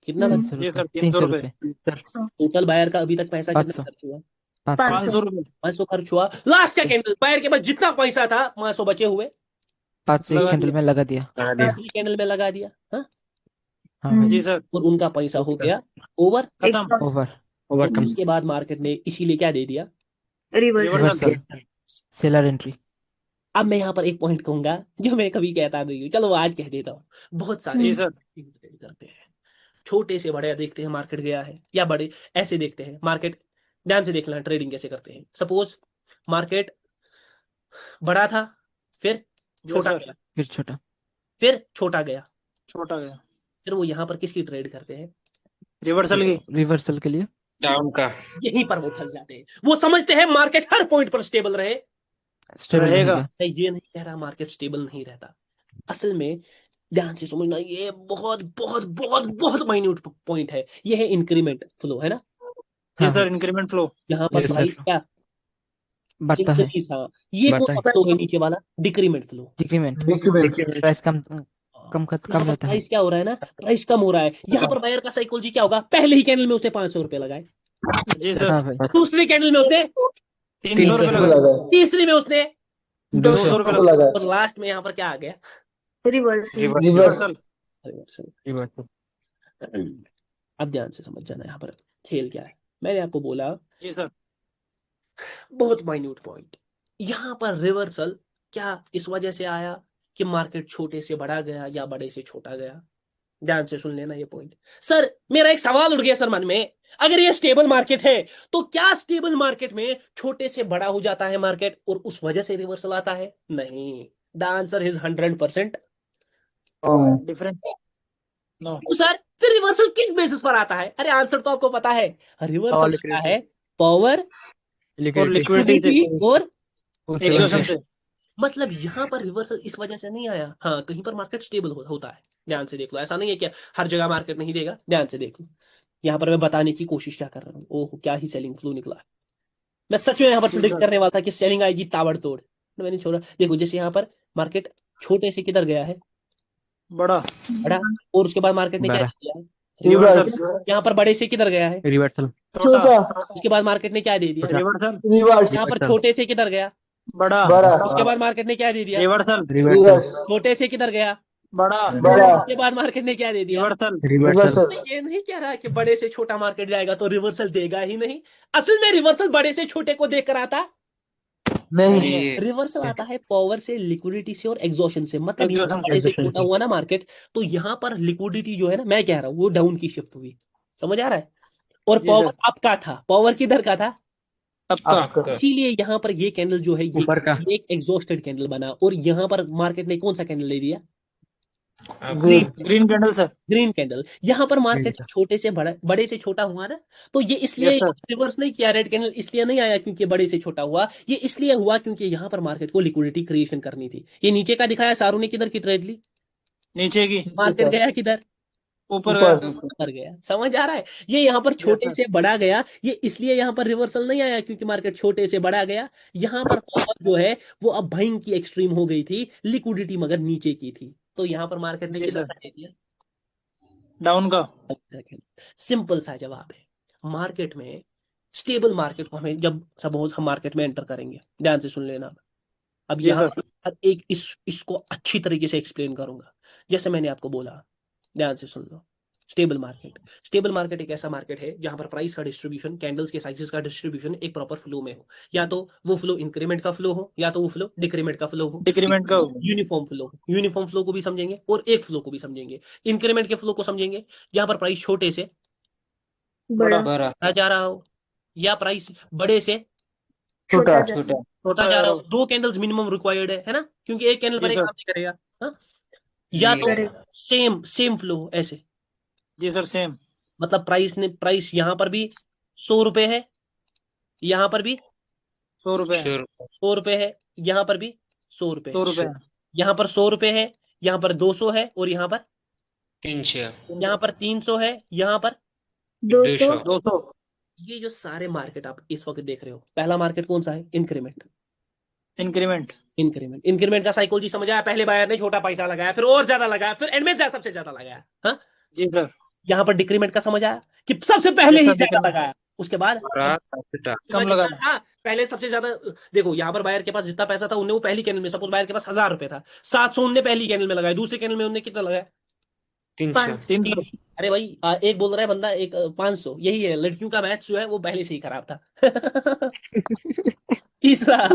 कितना लगा?
300
जी
रुपए।
सर
300
300 रुपए।
रुपए।
टोटल बायर का अभी तक पैसा कितना
500।
खर्च हुआ?
500।
500 रुपए
500 खर्च हुआ। लास्ट का कैंडल, बायर के पास जितना पैसा था 500 बचे हुए,
500 एक
लगा
कैंडल
दिया।
में लगा दिया।
दूसरी कैंडल में लगा दिया। हाँ?
हाँ भाई।
जी सर।
और उनका पैसा हो गया ओवर।
खत्म।
ओवर।
तो
ओवरकम।
उसके बाद मार्केट ने इसीलिए क्या दे दिया?
रिवर्सल।
रिवर्सल। Seller entry.
अब मैं यहाँ पर एक पॉइंट कहूंगा जो मैं कभी कहता नहीं हूँ, चलो वो आज कह देता हूँ। बहुत सारे
जी सर।
ट्रेड करते हैं, छोटे से बड़े देखते हैं मार्केट गया है, या बड़े ऐसे देखते हैं मार्केट। ध्यान से देखना ट्रेडिंग कैसे करते हैं। सपोज मार्केट बड़ा था, फिर
जी
छोटा
सर।
गया,
फिर छोटा।
फिर छोटा गया,
छोटा गया।
फिर वो यहाँ पर किसकी ट्रेड करते हैं?
रिवर्सल की।
रिवर्सल के लिए।
डाउन का।
यहीं पर वो फंस जाते हैं। वो समझते हैं मार्केट हर पॉइंट पर स्टेबल रहे।
स्टेबल
रहेगा।
रहेगा।
मैं ये नहीं कह रहा मार्केट स्टेबल नहीं रहता। असल में ध्यान से समझना, ये बहुत बहुत बहुत बहुत माइन्यूट पॉइंट है। ये है इंक्रीमेंट फ्लो, है ना?
जी
हाँ
सर इंक्रीमेंट फ्लो।
यहाँ पर
यस
प्राइस
सर।
क्या
बढ़ता है।
इंक्रीज, हाँ। ये कौन
बढ़ता
सा
है।
फ्लो है नीचे वाला? Decrement flow.
Decrement.
Decrement.
Price कम कम
यहाँ पर
रहता है।
प्राइस क्या हो रहा है ना, प्राइस कम हो रहा है। यहाँ पर बायर का साइकोलॉजी क्या होगा? पहले ही कैंडल में उसने 500 रुपए लगाए,
जी सर।
हाँ भाई
दूसरी कैंडल में उसने
300 रुपए
300
लगा।
लगा,
तीसरी में उसने
200
200
रुपए
200
लगा।
लगा,
और लास्ट में यहाँ पर क्या आ गया?
Reversal.
Reverse,
reversal.
Reversal.
Reversal.
अब ध्यान से समझ जाना यहाँ पर खेल क्या है। मैंने आपको बोला
जी सर।
बहुत माइन्यूट पॉइंट, यहाँ पर रिवर्सल क्या इस वजह से आया कि मार्केट छोटे से बड़ा गया या बड़े से छोटा गया? ध्यान से सुन लेना ये पॉइंट। सर मेरा एक सवाल उठ गया सर मन में, अगर ये स्टेबल मार्केट है तो क्या स्टेबल मार्केट में छोटे से बड़ा हो जाता है मार्केट और उस वजह से रिवर्सल आता है? नहीं, the answer is 100%।
Different. No.
तो सर फिर रिवर्सल किस बेसिस पर आता है? अरे आंसर तो आपको पता है, रिवर्सल आता है पावर,
और लिक्विडिटी
लिक्विडिटी और
एग्जॉशन से।
मतलब यहां पर रिवर्सल इस वजह से नहीं आया। हाँ, कहीं पर मार्केट स्टेबल होता है, ध्यान से देख लो। ऐसा नहीं है कि हर जगह मार्केट नहीं देगा, ध्यान से देख लो। यहाँ पर मैं बताने की कोशिश क्या कर रहा हूँ, ओह क्या ही सेलिंग फ्लो निकला। मैं सच में यहाँ पर प्रिडिक्ट करने वाला था कि सेलिंग आएगी ताबड़तोड़, मैंने छोड़ा। देखो जैसे यहाँ पर मार्केट छोटे से किधर गया है,
बड़ा।
बड़ा, और उसके बाद मार्केट ने क्या
बड़ा।
किया है?
रिवर्सल।
यहाँ पर बड़े से किधर गया है?
रिवर्सल।
छोटा।
उसके बाद मार्केट ने क्या दे दिया?
रिवर्सल।
रिवर्स,
यहाँ पर छोटे से किधर गया?
बड़ा।
बड़ा,
उसके बाद मार्केट ने क्या दे दिया?
रिवर्सल।
रिवर्स,
छोटे से किधर गया?
बड़ा।
बड़ा,
उसके बाद मार्केट ने क्या दे दिया?
रिवर्सल।
रिवर्सल।
मैं ये नहीं कह रहा कि बड़े से छोटा मार्केट जाएगा तो रिवर्सल देगा ही नहीं। असल में रिवर्सल बड़े से छोटे को देखकर आता,
नहीं,
रिवर्सल आता है पावर से, लिक्विडिटी से और एग्जॉशन से। मतलब यहाँ
Exhaustion
पर बड़े से छोटा हुआ ना मार्केट, तो यहाँ पर लिक्विडिटी जो है ना, मैं कह रहा हूँ वो डाउन की शिफ्ट हुई। समझ आ रहा है? और
जी
पावर
सर।
अप का था, पावर किधर का था?
आपका।
आपका,
इसीलिए यहाँ पर ये कैंडल जो है
ऊपर का।
ये एक एग्जॉस्टेड कैंडल बना, और यहाँ पर मार्केट ने कौन सा कैंडल ले दिया?
Green,
green candle sir.
Green candle. यहाँ पर मार्केट
Green
छोटे से बड़ा, बड़े से छोटा हुआ ना, तो ये इसलिए
यस सर।
रिवर्स नहीं किया। रेड कैंडल इसलिए नहीं आया क्योंकि बड़े से छोटा हुआ, ये इसलिए हुआ क्योंकि यहाँ पर मार्केट को लिक्विडिटी क्रिएशन करनी थी। ये नीचे का दिखाया सारू ने, किधर की ट्रेड ली?
नीचे की।
मार्केट गया किधर?
ऊपर
ऊपर,
गया।
ऊपर गया। समझ आ रहा है? ये यहाँ पर छोटे
sir.
से बड़ा गया, ये इसलिए यहाँ पर रिवर्सल नहीं आया क्योंकि मार्केट छोटे से बड़ा गया। यहाँ पर पावर जो है वो अब बाइंग की एक्सट्रीम हो गई थी, लिक्विडिटी मगर नीचे की थी, तो यहाँ पर मार्केट ने
जी
किधर
सर।
दे दिया?
डाउन का।
सिंपल सा जवाब है। मार्केट में, स्टेबल मार्केट को हमें जब सपोज हम मार्केट में एंटर करेंगे, ध्यान से सुन लेना। अब
जी
यहाँ
सर।
पर एक इसको अच्छी तरीके से एक्सप्लेन करूंगा। जैसे मैंने आपको बोला, ध्यान से सुन लो। स्टेबल मार्केट, स्टेबल मार्केट एक ऐसा मार्केट है जहां पर प्राइस का डिस्ट्रीब्यूशन, कैंडल्स के साइजेस का डिस्ट्रीब्यूशन एक प्रॉपर फ्लो में हो। या तो वो फ्लो इंक्रीमेंट का फ्लो हो, या तो वो फ्लो डिक्रीमेंट का फ्लो हो।
डिक्रीमेंट का।
यूनिफॉर्म फ्लो, यूनिफॉर्म फ्लो को भी समझेंगे और एक फ्लो को भी समझेंगे। इंक्रीमेंट के फ्लो को समझेंगे जहां पर प्राइस छोटे से
बड़ा।
बड़ा जा रहा हो, या प्राइस बड़े से
छोटा,
छोटा जा रहा हो। दो कैंडल्स मिनिमम रिक्वायर्ड है ना, क्योंकि एक कैंडल पर
जी
एक
सर।
काम नहीं करेगा। हाँ? या तो सेम सेम फ्लो ऐसे,
जी सर। सेम।
मतलब प्राइस यहां पर भी 100 रुपए है, यहां पर भी
100 रुपए।
100 रुपए है, यहां पर भी 100 रुपए
100 रुपए।
यहाँ पर 100 रुपए है, यहाँ पर 200 है, और यहाँ पर 300 है, यहाँ पर
200।
200।
ये जो सारे मार्केट आप इस वक्त देख रहे हो, पहला मार्केट कौन सा है? इंक्रीमेंट।
इंक्रीमेंट।
इंक्रीमेंट, इंक्रीमेंट का साइकोलॉजी समझ आया? पहले बायर ने छोटा पैसा लगाया, फिर और ज्यादा लगाया, फिर एंड में सबसे ज्यादा लगाया। हाँ,
जी सर।
यहाँ पर डिक्रीमेंट का समझ आया कि सबसे पहले ही
सर,
ज्यादा
decrement।
लगाया, उसके बाद
कम लगा।
हाँ, पहले सबसे ज्यादा। देखो यहाँ पर बायर के पास जितना पैसा था उन्हें, वो पहली कैंडल में, सपोज बायर के पास 1000 रुपए था, 700 उनने पहली कैंडल में लगाया, दूसरी कैंडल में उन्हें कितना लगाया?
300।
अरे भाई एक बोल रहा है बंदा, एक 500। यही है, लड़कियों का मैथ जो है वो पहले से ही खराब था। तीसरा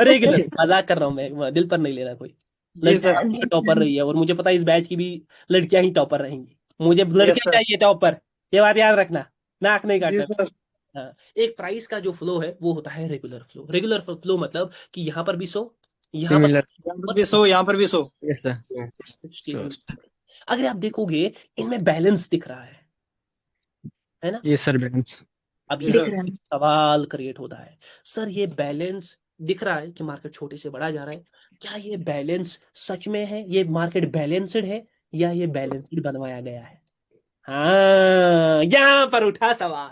रेगुलर, मजाक कर रहा हूँ मैं, दिल पर नहीं ले रहा कोई।
जी सर।
लड़कियां टॉपर रही है, और मुझे पता है इस बैच की भी लड़कियां ही टॉपर रहेंगी। मुझे लड़के
sir।
चाहिए टॉपर, ये बात याद रखना, नाक नहीं
जी
काटना।
सर।
हाँ, एक प्राइस का जो फ्लो है वो होता है रेगुलर फ्लो। रेगुलर फ्लो मतलब कि यहाँ पर भी 100, यहाँ पर
Similar.
यहाँ पर भी 100, यहाँ पर भी 100।
Yes, sir.
stable। अगर आप देखोगे इनमें बैलेंस दिख रहा है ना?
Yes, sir. Balance.
अब
जी
ये
सर।
सवाल क्रिएट होता है, सर ये बैलेंस दिख रहा है कि मार्केट छोटे से बड़ा जा रहा है, क्या ये बैलेंस सच में है? ये मार्केट बैलेंस्ड है या ये बैलेंस्ड बनवाया गया है? हाँ, यहां पर उठा सवाल,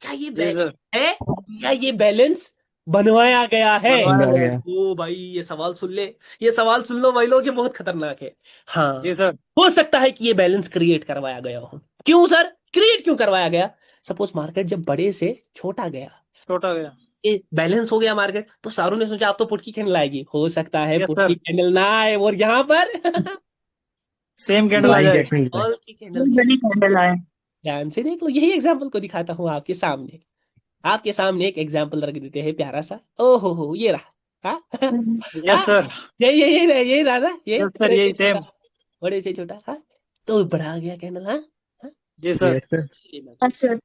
क्या ये
जी
बैलेंस
सर।
है या ये बैलेंस बनवाया गया है?
बनवाया
गया।
ओ भाई, ये सवाल सुन ले, ये सवाल सुन लो भाई लोग, ये बहुत खतरनाक है। हाँ,
जी सर।
हो सकता है कि ये बैलेंस क्रिएट करवाया गया हो। क्यों सर, क्रिएट क्यों करवाया गया? सपोज मार्केट जब बड़े से छोटा गया,
छोटा गया।
ये बैलेंस हो गया मार्केट, तो सारू ने सोचा आप तो पुट की कैंडल आएगी, हो सकता है
Yes,
पुट की
sir.
कैंडल ना आए, और यहाँ पर
सेम कैंडल आ
बाइंग
जाए।
कैंडल
कॉल की कैंडल।
बहुत बड़ी कैंडल आए।
ध्यान से देख लो, यही एग्जाम्पल को दिखाता हूँ आपके सामने। आपके सामने एक एग्जाम्पल रख देते हैं प्यारा सा। ओहो हो, ये रहा। हाँ
यस
हाँ,
सर।
यही रहा ना, ये
यस सर,
बड़े
यही
से छोटा,
सेम।
बड़े से छोटा। हाँ, तो बढ़ा गया कैंडल। हाँ हाँ,
जी सर।
यस सर
इसीलिए मैं
अच्छा,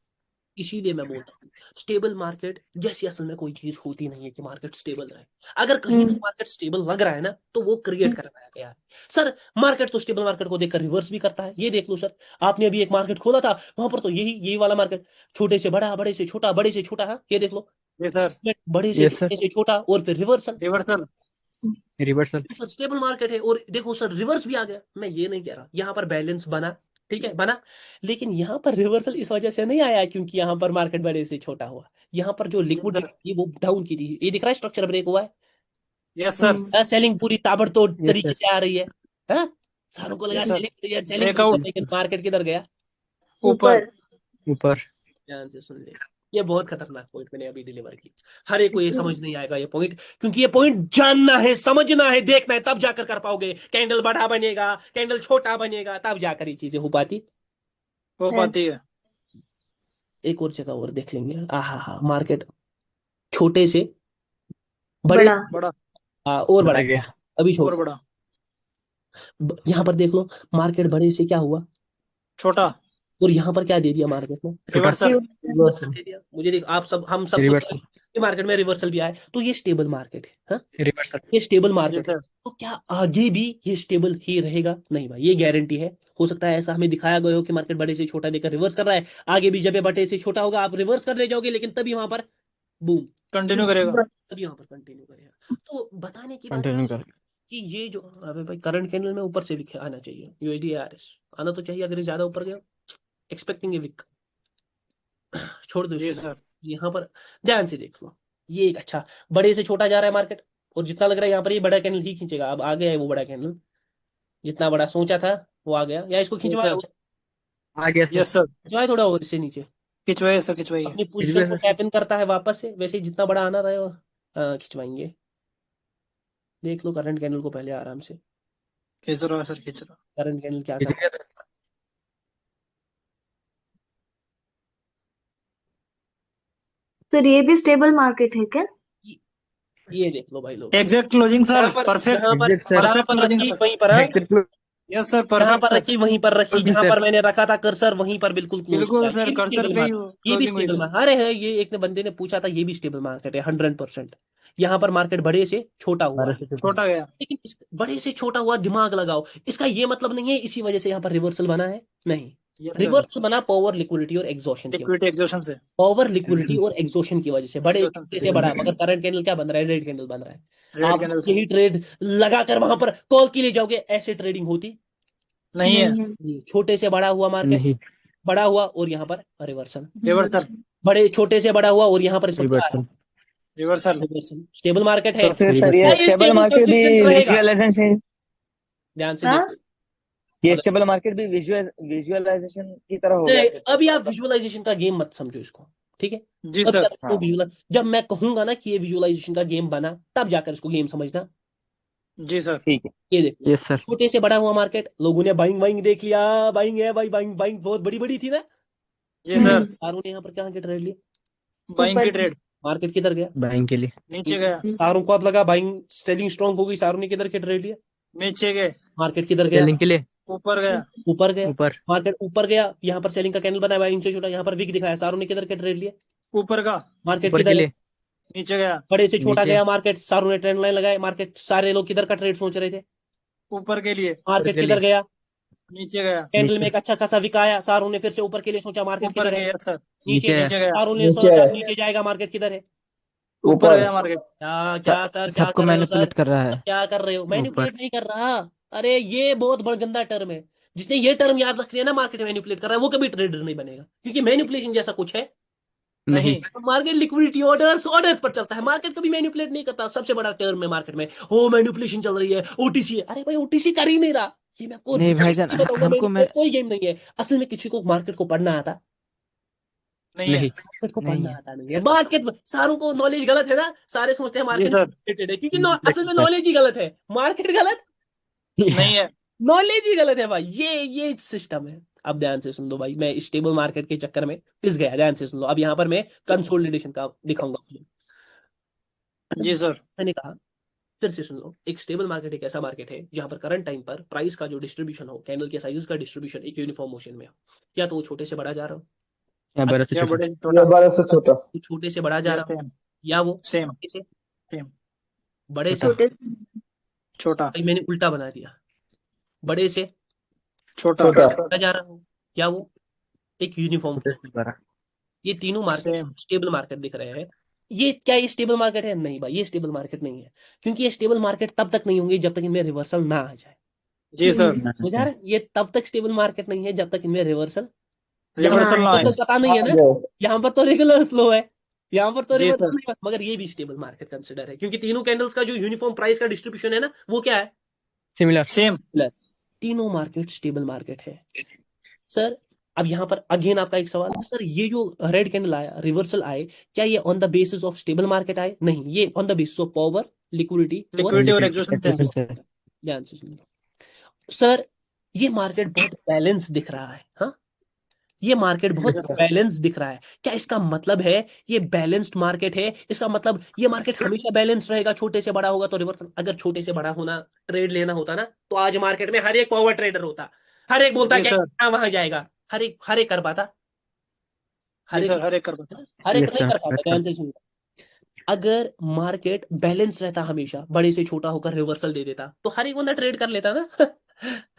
इसीलिए मैं बोलता हूँ स्टेबल मार्केट जैसी असल में कोई चीज होती नहीं है कि मार्केट स्टेबल रहे। अगर कहीं भी मार्केट स्टेबल लग रहा है ना, तो वो क्रिएट करवाया गया है। सर मार्केट तो स्टेबल मार्केट को देखकर रिवर्स भी करता है, ये देख लो सर। आपने अभी एक मार्केट खोला था, वहां पर तो यही वाला मार्केट छोटे से बड़ा, बड़े से छोटा, बड़े से छोटा। हाँ, ये देख लो,
जी सर।
बड़े से
यस सर
छोटे से छोटा और फिर reversal.
Reversal.
Reversal
sir stable market है, और देखो सर रिवर्स भी आ गया। मैं ये नहीं कह रहा, यहाँ पर बैलेंस बना, ठीक है बना, लेकिन यहाँ पर रिवर्सल इस वजह से नहीं आया क्योंकि यहाँ पर मार्केट बड़े से छोटा हुआ। यहाँ पर जो
जी सर।
लिक्विडिटी थी वो डाउन की थी, ये दिख रहा है स्ट्रक्चर ब्रेक हुआ
यस सर।
है। सेलिंग पूरी ताबड़तोड़
यस
तरीके
सर
से आ रही है। हाँ, सारों को लगा
yes sir.
Selling selling,
breakout.
लेकिन मार्केट किधर गया?
ऊपर।
ऊपर
ध्यान से सुन ले, ये बहुत खतरनाक पॉइंट मैंने अभी डिलीवर की। हर एक को ये समझ नहीं आएगा ये पॉइंट, क्योंकि ये पॉइंट जानना है, समझना है, देखना है, तब जाकर कर पाओगे। कैंडल बड़ा बनेगा, कैंडल छोटा बनेगा, तब जाकर ये चीजें हो पाती।
हो पाती है।
एक और जगह और देख लेंगे। आहा हा, मार्केट छोटे से बड़े,
बड़ा।
बड़ा।
और
बढ़
बड़ा,
गया
अभी
और
छोटा।
बड़ा।
यहाँ पर देख लो, मार्केट बड़े से क्या हुआ,
छोटा।
और यहाँ पर क्या दे दिया मार्केट ने?
छोटा
रिवर्सल।
रिवर्सल दे दिया। मुझे देख, आप सब, हम सब
रिवर्सल
मार्केट में रिवर्सल भी आए, तो ये स्टेबल मार्केट है। हाँ,
रिवर्सल
ये स्टेबल
जी
मार्केट है।
सर।
तो क्या आगे भी ये स्टेबल ही रहेगा? नहीं भाई, ये गारंटी है। हो सकता है ऐसा हमें दिखाया गया हो कि मार्केट बड़े से छोटा देकर रिवर्स कर रहा है, आगे भी जब ये बड़े से छोटा होगा आप रिवर्स कर ले जाओगे, लेकिन तभी वहां पर बूम,
कंटिन्यू करेगा।
तभी वहां पर कंटिन्यू करेगा। तो बताने की बात
कंटिन्यू
ये
कर
कि ये जो, अबे भाई करंट कैंडल में ऊपर से लिखे आना चाहिए, यूएसडी आरएस आना तो चाहिए। अगर ये ज्यादा ऊपर गया, एक्सपेक्टिंग ए वीक, छोड़ दो
जी
इसको।
सर।
यहाँ पर ध्यान से देख लो, ये एक अच्छा बड़े से छोटा जा रहा है मार्केट, और जितना लग रहा है यहाँ पर ये बड़ा कैंडल ही खींचेगा। अब आ गया है वो बड़ा कैंडल, जितना बड़ा सोचा था वो आ गया, या इसको
जी
खिंचवाया
सर।
होगा,
आ गया सर
यस सर।
खिंचवाया थोड़ा और इससे नीचे,
खिंचवाइए सर, खिंचवाइए।
अपनी पोजीशन
खिंचवाया
को
सर
टैप इन करता है वापस से, वैसे ही जितना बड़ा आना था वो खिंचवाएंगे। देख लो करंट कैंडल को पहले आराम से,
खींच रहा है सर, खींच रहा।
करंट कैंडल क्या
खिंच
कर,
गया सर
सर ये भी स्टेबल मार्केट है क्या?
ये देख लो भाई लोग,
एग्जैक्ट क्लोजिंग सर,
जहां पर
परफेक्ट।
जहां पर
एग्जैक्ट सर
जहां
परफेक्ट
पर
क्लोजिंग
रखी
सर।
वहीं पर,
यस सर,
जहां
परफेक्ट
पर
सर।
रखी वहीं पर रखी, जहां
सर
पर मैंने रखा था कर्सर वहीं पर बिल्कुल क्लोज
बिल्कुल
किया।
सर,
ये भी
कर्सर
स्टेबल
पे ही
मार्केट, ये भी
क्लोजिंग हुई
स्टेबल
सर।
मार्केट। अरे है, ये एक ने बंदे ने पूछा था, ये भी स्टेबल मार्केट है 100%। यहाँ पर मार्केट बड़े से छोटा हुआ है,
छोटा गया।
लेकिन बड़े से छोटा हुआ, दिमाग लगाओ, इसका ये मतलब नहीं है इसी वजह से यहाँ पर रिवर्सल बना है, नहीं।
Yes sir.
रिवर्सल बना पावर लिक्विडिटी और एग्जॉशन की,
लिक्विडिटी एग्जॉशन से।
पावर लिक्विडिटी और एग्जॉशन की वजह से, बड़े
एग्जॉशन
छोटे
से।
से बड़ा। मगर करंट कैंडल क्या बन रहा है? रेड कैंडल बन रहा है।
रेड
आप
कैंडल से।
यही ट्रेड लगाकर वहां पर कॉल के लिए जाओगे, ऐसे ट्रेडिंग होती
नहीं है।
नहीं। छोटे से बड़ा हुआ मार्केट,
नहीं
बड़ा हुआ और यहाँ पर रिवर्सल,
रिवर्सल।
बड़े छोटे से बड़ा हुआ और यहाँ पर इस वक्त क्या आ रहा
रिवर्सल
है?
रिवर्सल।
रिवर्सल। स्टेबल मार्केट है,
तो फिर सर
रिवर्सल
ये
ये
स्टेबल
स्टेबल
मार्केट भी
कंसिस्टेंट रहेगा।
विजुअलाइजेशन,
ध्यान से
हाँ?
देखो,
ये
अगर
स्टेबल मार्केट भी विजुअलाइजेशन की तरह हो गया
नहीं,
फिर तो
अभी
इसका
आप
मतलब।
विजुअलाइजेशन का गेम मत समझो इसको, ठीक है?
जी
अभी
सर।
आप इसको
हाँ
विजुअलाइज, जब मैं कहूंगा ना कि ये विजुअलाइजेशन का गेम बना, तब जाकर इसको गेम समझना।
जी सर।
ठीक है।
ये देखो,
यस सर
छोटे से बड़ा हुआ मार्केट, लोगों ने बाइंग बाइंग देख लिया, बाइंग है भाई, बाइंग बाइंग बहुत बड़ी बड़ी थी ना।
जी सर।
सारों ने यहाँ पर क्या ट्रेड लिया,
बाइंग की
ऊपर।
ट्रेड।
मार्केट किधर गया?
बाइंग के लिए
नीचे गया।
सारों को अब लगा बाइंग, सेलिंग स्ट्रांग हो गई, सारों ने किधर के ट्रेड लिया?
नीचे गए।
मार्केट किधर गया?
सेलिंग के लिए
ऊपर गया।
ऊपर गया।
ऊपर
मार्केट ऊपर गया, यहाँ पर सेलिंग का कैंडल बनाया, बाइंग से छोटा, यहाँ पर वीक दिखाया, सारों ने किधर के ट्रेड लिया?
ऊपर का।
मार्केट
ऊपर के
किधर है?
लिए
नीचे गया।
बड़े से छोटा
नीचे
गया मार्केट, सारों ने ट्रेंड लाइन लगाए, मार्केट सारे लोग किधर का ट्रेड सोच रहे थे?
ऊपर के लिए।
मार्केट
के
किधर
लिए
गया?
नीचे गया।
कैंडल में
नीचे
एक अच्छा खासा विक आया, सारों ने फिर से ऊपर के लिए सोचा, मार्केट
ऊपर
किधर है?
गया सर।
नीचे।
नीचे है
नीचे गया।
सारों ने
नीचे
सोचा
है।
नीचे जाएगा, मार्केट किधर है?
ऊपर
ऊपर।
गया मार्केट।
क्या क्या सर, क्या
सबको
कर रहे हो सर?
मैनिपुलेट कर रहा है
क्या कर रहे हो?
ऊपर
मैनिपुलेट नहीं कर रहा। अरे ये बहुत बड़ा गंदा टर्म है, जिसने ये टर्म याद रख लिया ना, मार्केट मैनिपुलेट कर रहा है, वो कभी ट्रेडर नहीं बनेगा, क्योंकि मैनिपुलेशन जैसा कुछ है
नहीं
मार्केट। लिक्विडिटी ऑर्डर्स ऑर्डर्स पर चलता है, मार्केट कभी मैनिपुलेट नहीं करता। सबसे बड़ा टर्म है मार्केट में, हो मैनिपुलेशन चल रही है, ओटीसी है। अरे भाई ओटीसी कर ही नहीं रहा, ये मैं आपको
नहीं भाईजान
बताऊंगा,
हमको
मैनिपुलेट कोई गेम नहीं है। असल में किसी को मार्केट को पढ़ना आता,
नहीं है
नहीं
मार्केट को
नहीं
पढ़ना
है
आता नहीं है। मार्केट सारों को नॉलेज गलत है ना, सारे सोचते हैं
जी
मार्केट
सर
रिलेटेड है, क्योंकि
Exactly,
असल में
sir.
नॉलेज ही गलत है, मार्केट गलत,
नहीं है
नॉलेज ही गलत है भाई। ये सिस्टम है। अब ध्यान से सुन लो भाई, मैं स्टेबल मार्केट के चक्कर में पिस गया, ध्यान से सुन लो। अब यहाँ पर मैं कंसोलिडेशन का दिखाऊंगा।
जी सर
मैंने कहा, फिर से सुन लो, एक स्टेबल मार्केट एक ऐसा मार्केट है जहां पर करंट टाइम पर प्राइस का जो डिस्ट्रीब्यूशन हो, कैंडल के साइजेस का डिस्ट्रीब्यूशन एक यूनिफॉर्म मोशन में हो, या तो वो छोटे से बड़ा जा रहा हो,
या बड़ा से
या
छोटा
बड़े
या
छोटा
बड़ा से छोटा।
वो छोटे से बड़ा जा
या
रहा हो,
सेम
या वो
सेम
छोटे से
सेम
बड़े से,
छोटा
छोटे
छोटा
भाई मैंने उल्टा बना दिया, बड़े से
छोटा
छोटा।
बड़ा जा रहा हो, या वो एक यूनिफॉर्म
छोटे
फ्लो।
से बड़ा
ये तीनों मार्केट
सेम
स्टेबल मार्केट दिख रहे हैं। ये क्या ये स्टेबल मार्केट है? नहीं भाई, ये स्टेबल मार्केट नहीं है, क्योंकि ये स्टेबल मार्केट तब तक नहीं होंगे जब तक इनमें रिवर्सल ना आ जाए।
जी सर
हो जा रहा है, ये तब तक स्टेबल मार्केट नहीं है जब तक इनमें रिवर्सल, यहाँ
रिवर्सल ना आए
रिवर्सल पता नहीं है
आ
ना,
जाए।
यहाँ पर तो रेगुलर फ्लो है, यहाँ पर तो
जी
रिवर्सल
सर
नहीं है, मगर ये भी स्टेबल मार्केट कंसिडर है, क्योंकि तीनों कैंडल्स का जो यूनिफॉर्म प्राइस का डिस्ट्रीब्यूशन है ना, वो क्या है?
सिमिलर
सेम
तीनों मार्केट स्टेबल मार्केट है सर। अब यहाँ पर अगेन आपका एक सवाल है, सर ये जो रेड कैंडल आया, रिवर्सल आए, क्या ये on the basis of stable market आए? नहीं, ये on the basis of power, liquidity और
लिक्विडिटी और एग्जॉशन थे
Execution, sir.
ध्यान से सुनिए सर, ये मार्केट बहुत बैलेंस दिख रहा है। हाँ, ये मार्केट बहुत बैलेंस दिख रहा है। क्या इसका मतलब है ये बैलेंस्ड मार्केट है? इसका मतलब ये मार्केट हमेशा बैलेंस रहेगा, छोटे से बड़ा होगा तो रिवर्सल। अगर छोटे से बड़ा होना, ट्रेड लेना होता ना, तो आज मार्केट में हर एक पावर ट्रेडर होता, हर एक बोलता
जी
क्या
सर
वहां जाएगा, हर एक कर पाता,
जी
हर एक
सर हर एक कर पाता
हर एक
Yes,
नहीं
sir.
कर पाता।
Yes,
ध्यान
sir.
से सुनिए, अगर मार्केट बैलेंस रहता हमेशा, बड़े से छोटा होकर रिवर्सल दे देता, तो हर एक बंदा ट्रेड कर लेता ना।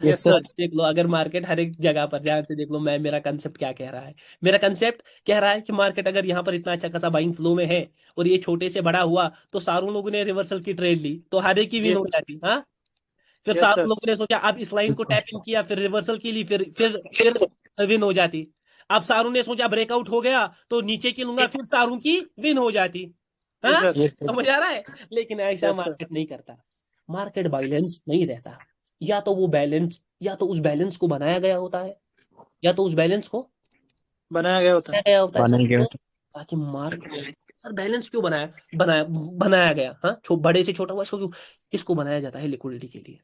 यस सर
देख लो, अगर मार्केट हर एक जगह पर, ध्यान से देख लो, मैं मेरा कंसेप्ट क्या कह रहा है। मेरा कंसेप्ट कह रहा है कि मार्केट अगर यहाँ पर इतना अच्छा खासा बाइंग फ्लो में है और ये छोटे से बड़ा हुआ, तो सारों लोगों ने रिवर्सल की ट्रेड ली, तो हर एक की
जी
विन हो जाती। हाँ, फिर
यस
सारों
सर
लोगों ने सोचा, अब इस लाइन को टैप इन किया, फिर रिवर्सल की ली, फिर विन हो जाती। अब सारों ने सोचा ब्रेकआउट हो गया तो नीचे की लूंगा, फिर सारों की विन हो जाती।
जी
हाँ,
सर
Yes, sir.
समझ आ रहा है? लेकिन ऐसा
यस सर
मार्केट नहीं करता, मार्केट बैलेंस नहीं रहता। या तो वो बैलेंस, या तो उस बैलेंस को बनाया गया होता है, या तो उस बैलेंस को
बनाया गया होता
बनाया
है
गया होता है। सर
बनाया गया
क्यों?
होता
ताकि मार्केट, सर बैलेंस क्यों बनाया बनाया बनाया गया? हाँ, बड़े से छोटा हुआ, इसको क्यों? इसको बनाया जाता है लिक्विडिटी के लिए।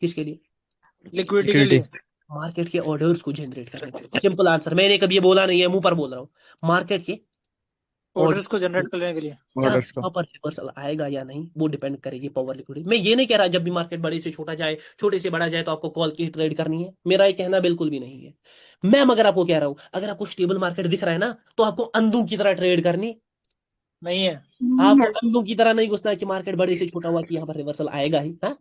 किसके लिए?
लिक्विडिटी के
Liquidity.
लिए
मार्केट के ऑर्डर्स को जनरेट करने के लिए। सिंपल आंसर, मैंने कभी ये बोला नहीं है, मुंह पर बोल रहा हूँ। मार्केट के
ऑर्डर्स को जनरेट करने के लिए
क्या
Orders को.
वहां पर रिवर्सल आएगा या नहीं, वो डिपेंड करेगी पावर लिक्विडिटी। मैं ये नहीं कह रहा जब भी मार्केट बड़े से छोटा जाए, छोटे से बड़ा जाए, तो आपको कॉल की ट्रेड करनी है, मेरा ये कहना बिल्कुल भी नहीं है। मैं मगर आपको कह रहा हूं, अगर आपको स्टेबल मार्केट दिख रहा है ना, तो आपको अंधों की तरह ट्रेड करनी।
नहीं है
आपको अंधों की तरह नहीं घुसना कि मार्केट बड़े से छोटा हुआ कि यहाँ पर रिवर्सल आएगा ही। हाँ,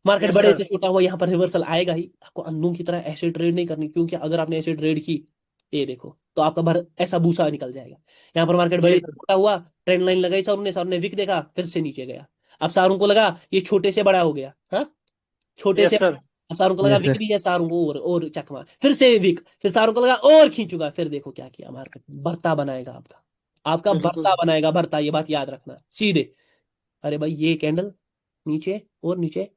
मार्केट
यस
बड़े
सर
से छोटा हुआ यहाँ पर रिवर्सल आएगा ही। आपको अंधों की तरह ऐसे ट्रेड नहीं करनी, क्योंकि अगर आपने ऐसे ट्रेड की, ये देखो, तो आपका भर ऐसा भूसा निकल जाएगा। यहाँ पर मार्केट
जी
बड़े से
सर
छोटा हुआ, ट्रेंड लाइन लगाई सारों ने विक देखा, फिर से नीचे गया। अब सारों को लगा ये छोटे से बड़ा हो गया। हाँ, छोटे से
यस सर
अब सारों को लगा
Yes,
विक
sir.
भी है, सारों को और चकमा, फिर से विक, फिर सारों को लगा और खींचूगा, फिर देखो क्या किया मार्केट, भरता बनाएगा आपका, आपका
बिल्कुल
भरता बनाएगा, भरता, ये बात याद रखना सीधे। अरे भाई ये कैंडल नीचे और नीचे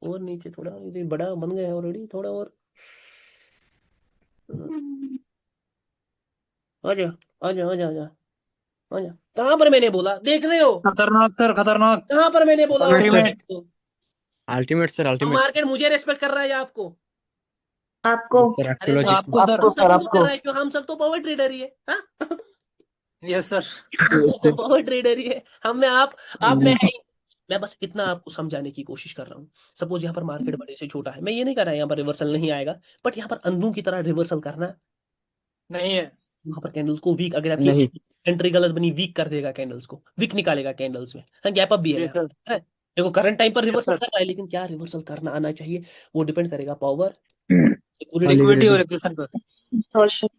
और नीचे, थोड़ा ये बड़ा बन गया ऑलरेडी, थोड़ा और आजा आजा आजा आजा आजा। कहाँ पर मैंने बोला, देख रहे हो?
खतरनाक सर खतरनाक
कहाँ पर मैंने बोला
ultimate
Ultimate, sir. Ultimate.
Market मुझे रेस्पेक्ट कर रहा है या आपको?
आपको
Yes, sir.
अरे भाई,
Apology.
आपको सर
हम सभी तो
आपको।
कर रहा है, क्यों? हम सब तो पावर ट्रेडर ही है। हाँ,
यस सर
हम सब तो पावर ट्रेडर ही है। हम में आप में
Mm.
है ही। मैं बस इतना आपको समझाने की कोशिश कर रहा हूँ। सपोज यहाँ पर मार्केट बड़े से छोटा है, मैं ये नहीं कर रहा यहाँ पर रिवर्सल नहीं आएगा, बट यहाँ पर अंधों की तरह रिवर्सल करना,
नहीं है
वहां पर कैंडल्स को वीक, अगर आपकी
नहीं.
एंट्री गलत बनी, वीक कर देगा कैंडल्स को, वीक निकालेगा कैंडल्स में। हाँ, गैप अप भी है
जी
यहाँ
सर
है। देखो करंट टाइम पर
यस
रिवर्सल
सर
कर रहा है, लेकिन क्या रिवर्सल करना आना चाहिए, वो डिपेंड करेगा पावर,
और
लिक्विडिटी और
liquidity.
एग्जॉशन पर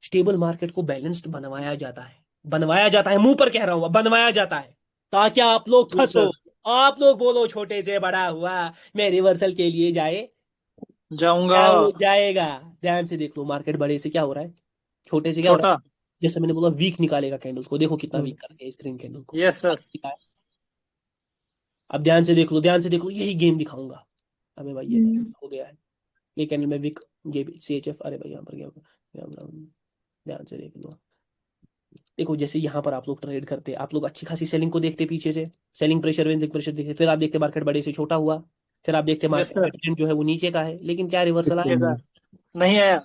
स्टेबल मार्केट को बैलेंस्ड बनवाया जाता है, मुंह पर कह रहा हूँ, बनवाया जाता है, ताकि आप लोग
जी
फंसो,
सर
आप लोग बोलो छोटे से बड़ा हुआ, मैं रिवर्सल के लिए
जाऊंगा
क्या हो जाएगा। ध्यान से देख लो, मार्केट बड़े से क्या हो रहा है, छोटे से क्या हो रहा है।
छोटा
जैसे मैंने बोला वीक निकालेगा कैंडल्स को, देखो कितना वीक कर दिया स्क्रीन कैंडल को।
यस सर
अब ध्यान से देख लो, ध्यान से देख लो, यही गेम दिखाऊंगा। अबे भाई ये हो गया है, ये कैंडल में विक, ये CHF, अरे भाई यहाँ पर क्या होगा, ध्यान से देख लो। देखो जैसे यहाँ पर आप लोग ट्रेड करते, आप लोग अच्छी खासी सेलिंग को देखते पीछे से, सेलिंग प्रेशर वेंडिंग प्रेशर देखते, फिर आप देखते मार्केट बड़े से छोटा हुआ, फिर आप देखते
यस सर,
मार्केट ट्रेंड जो है वो नीचे का है, लेकिन क्या रिवर्सल आया?
नहीं आया।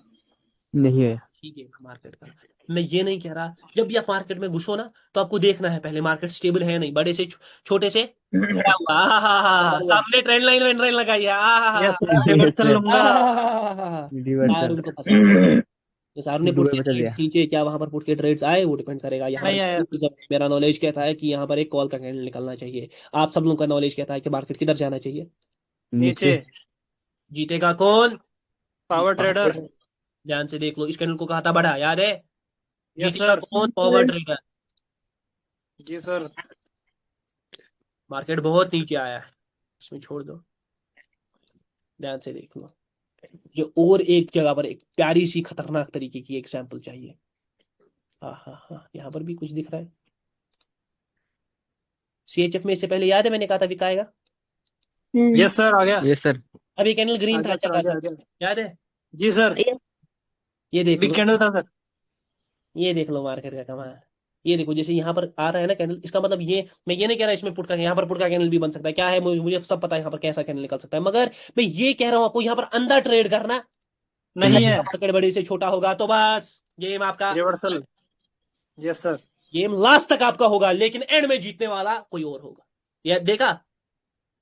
नहीं है।
ठीक है मार्केट का। मैं ये नहीं कह रहा, जब भी आप मार्केट में घुसो ना तो आपको देखना है पहले मार्केट स्टेबल है नहीं, बड़े से छोटे से बड़ा हुआ, सामने ट्रेंड लाइन वेंड लाइन लगाई है,
यस सर, रिवर्सल लूंगा।
सारुण को फंसा दिया। तो सारुण ने पुट
डुबे
के
बचा
ट्रेड्स
दिया।
खींचे, क्या वहां पर पुट के ट्रेड्स आए वो डिपेंड करेगा। यहाँ
नहीं आया।
पर मेरा नॉलेज कहता है कि यहाँ पर एक कॉल का कैंडल निकलना चाहिए, आप सब लोगों का नॉलेज कहता है कि मार्केट किधर जाना चाहिए?
नीचे।
जीतेगा कौन?
Power trader.
ध्यान से देख लो, इस कैंडल को कहा था बड़ा, याद है?
यस
जीतेगा
सर।
कौन? Power trader.
जी सर।
मार्केट बहुत नीचे आया है, इसमें छोड़ दो, ध्यान से देख लो। जो और एक जगह पर एक प्यारी सी खतरनाक तरीके की एग्जाम्पल चाहिए। हाँ हाँ हाँ, यहाँ पर भी कुछ दिख रहा है। सीएचएफ में इससे पहले याद है मैंने कहा था विकाएगा,
यस सर, आ गया।
Yes sir.
अब ये कैंडल ग्रीन
आ
था
गया
अच्छा
सर, आ गया,
खासा,
आ गया।
याद है?
जी सर,
ये देख
बिग
लो,
कैंडल था सर।
ये देख लो मार्केट का कमाल। ये देखो जैसे यहाँ पर आ रहा है ना कैंडल, इसका मतलब ये, मैं ये नहीं कह रहा इसमें पुट का, यहाँ पर पुट का कैंडल भी बन सकता है, क्या है मुझे सब पता है यहाँ पर कैसा कैंडल निकल सकता है, मगर मैं ये कह रहा हूँ आपको यहाँ पर अंदर ट्रेड करना
नहीं है।
मार्केट बड़े से छोटा होगा तो बस गेम आपका,
reversal. Yes sir.
Game last तक आपका होगा, लेकिन एंड में जीतने वाला कोई और होगा। ये देखा?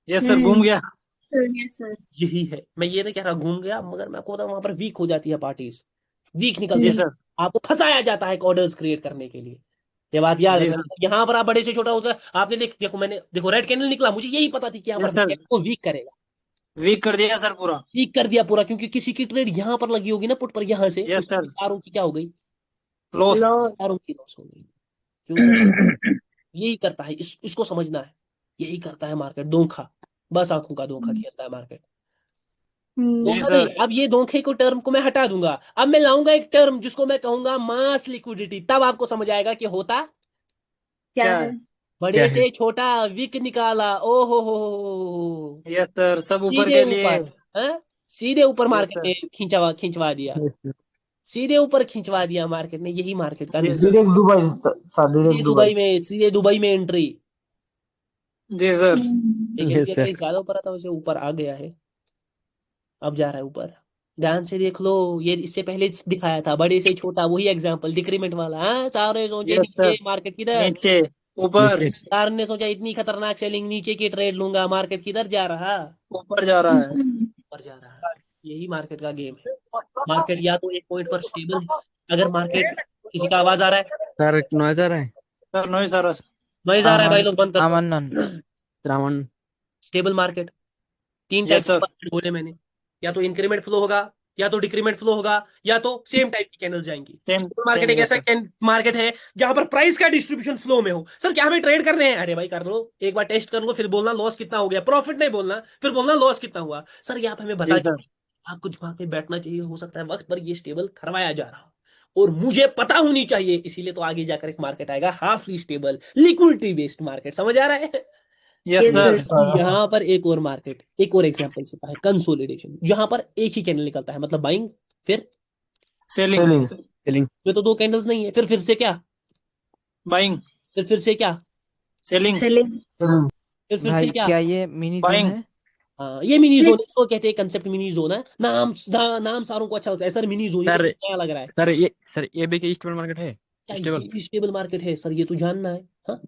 यस सर, घूम गया।
Yes sir.
यही है, मैं ये नहीं कह रहा घूम गया, मगर मैं आपको बताऊं वहां पर वीक हो जाती है पार्टीज, वीक निकल
जी
जाती है,
सर।
आपको फंसाया जाता है ऑर्डर्स क्रिएट करने के लिए। ये बात याद
जी
रखना।
सर।
यहाँ पर आप बड़े से छोटा होता है, आपने देखो मैंने देखो रेड कैंडल निकला, मुझे यही पता थी कि यहाँ
यस
पर
सर,
को वीक करेगा,
वीक कर दिया सर पूरा।
वीक कर दिया पूरा, क्योंकि किसी की ट्रेड यहाँ पर लगी होगी ना पुट पर, यहाँ से
यस
उसकी
सर,
तारों की क्या हो गई?
लॉस।
तारों की लॉस हो गई। क्यों सर? यही करता है, इसको समझना है, यही करता है मार्केट, धोखा, बस आंखों का धोखा खेलता है मार्केट।
जी
धोखा नहीं,
सर।
अब ये धोखे को टर्म को मैं हटा दूंगा, अब मैं लाऊंगा एक टर्म जिसको मैं कहूंगा मास लिक्विडिटी, तब आपको समझ आएगा कि होता
क्या
क्या
है?
है?
बड़े से छोटा, विक निकाला, ओ हो,
यस सर, सब ऊपर
सीधे
के लिए।
ऊपर, हाँ? सीधे ऊपर
यस
मार्केट
सर।
ने खिंचवा दिया, सीधे ऊपर खिंचवा दिया मार्केट ने, यही मार्केट का
जी
निजाम।
सर।
डायरेक्ट दुबई सर,
सीधे
डायरेक्ट दुबई।
दुबई में, सीधे दुबई में एंट्री।
जी सर।
एक
यस
एरिया
सर।
कहीं ज्यादा ऊपर आता वैसे ऊपर आ गया है, अब जा रहा है ऊपर। ध्यान से देख लो, ये इससे पहले दिखाया था बड़े से छोटा, वही एग्जांपल डिक्रीमेंट वाला, हाँ? सारे सोचे
यस सर,
नीचे मार्केट किधर,
नीचे ऊपर।
नीचे।
सार ने सोचा इतनी खतरनाक सेलिंग नीचे की ट्रेड लूंगा, मार्केट किधर जा रहा?
ऊपर जा रहा है।
ऊपर जा रहा है। यही मार्केट का गेम है। मार्केट या तो एक पॉइंट पर स्टेबल है, अगर मार्केट, किसी का आवाज आ रहा है?
सर नॉइज आ रहा है।
Sir noise sir.
नॉइज आ रहा है भाई, लोग बंद कर दो।
श्रावण।
स्टेबल मार्केट, तीन टाइप
यस
के
सर।
मार्केट बोले मैंने, या तो इंक्रीमेंट फ्लो होगा, या तो डिक्रीमेंट फ्लो होगा, या तो सेम टाइप की कैंडल जाएंगी।
Same
market
same.
एक
यस
ऐसा
सर।
मार्केट है जहां पर प्राइस का डिस्ट्रीब्यूशन फ्लो में हो। सर क्या हमें ट्रेड करने हैं? अरे भाई कर लो, एक बार टेस्ट कर लो, फिर बोलना लॉस कितना हो गया, प्रॉफिट नहीं बोलना, फिर बोलना लॉस कितना हुआ। सर ये आप हमें
जी
बता
सर।
के, आपको दिमाग में बैठना चाहिए, हो सकता है वक्त पर ये स्टेबल करवाया जा रहा हो और मुझे पता होनी चाहिए, इसीलिए तो आगे जाकर एक मार्केट आएगा हाफली स्टेबल लिक्विडिटी बेस्ड मार्केट, समझ आ रहा है?
Yes sir.
यहाँ पर एक और मार्केट, एक और एग्जांपल होता है कंसोलिडेशन, जहां पर एक ही कैंडल निकलता है, मतलब बाइंग, फिर
सेलिंग।
सेलिंग।
सेलिंग।
में तो दो कैंडल्स नहीं है, फिर से क्या,
बाइंग।
फिर से क्या,
सेलिंग।
सेलिंग।
सेलिंग।
फिर से
भाई
क्या?
क्या ये मिनी जोन
बाइंग।
है?
हाँ ये मिनी जोन, इसको कहते हैं कंसेप्ट मिनी जोन है, नाम सारों को अच्छा लगता है सर, मिनी जोन, ये तो
सर
नया लग रहा है।
सर ये भी कि स्टेबल मार्केट है।
क्या
स्टेबल।
ये भी स्टेबल मार्केट है? सर ये तो जानना है, हाँ?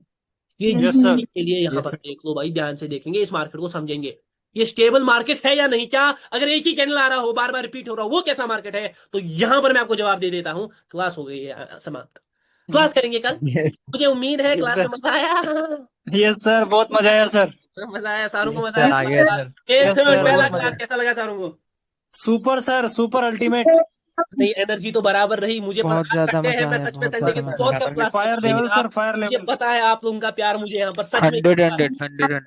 ये
यस सर।
के लिए यहाँ पर देख लो भाई, ध्यान से देखेंगे इस मार्केट को, समझेंगे ये स्टेबल मार्केट है या नहीं। क्या अगर एक ही कैंडल आ रहा हो, बार बार रिपीट हो रहा हो, वो कैसा मार्केट है? तो यहां पर मैं आपको जवाब दे देता हूं। क्लास हो गई है समाप्त, क्लास करेंगे कल, मुझे उम्मीद है क्लास में मजा आया।
यस सर, बहुत मजा आया सर।
मजा आया सारों को, मजा
सर आ गया
आया।
सर।
यस सर,
पहला
बहुत मजा
क्लास
आया।
कैसा लगा सारों को?
Super sir, super ultimate.
नहीं एनर्जी तो बराबर रही मुझे, पर
बहुत
आज
ज्यादा
संडे है,
मजा
मैं
आया,
सच में
बहुत
संडे के
ज्यादा
बहुत
मजा
कम क्लास
फायर
लेकिन
लेवल सर, फायर
मुझे
लेवल।
पता है आप लोगों का प्यार मुझे यहाँ पर सच में
100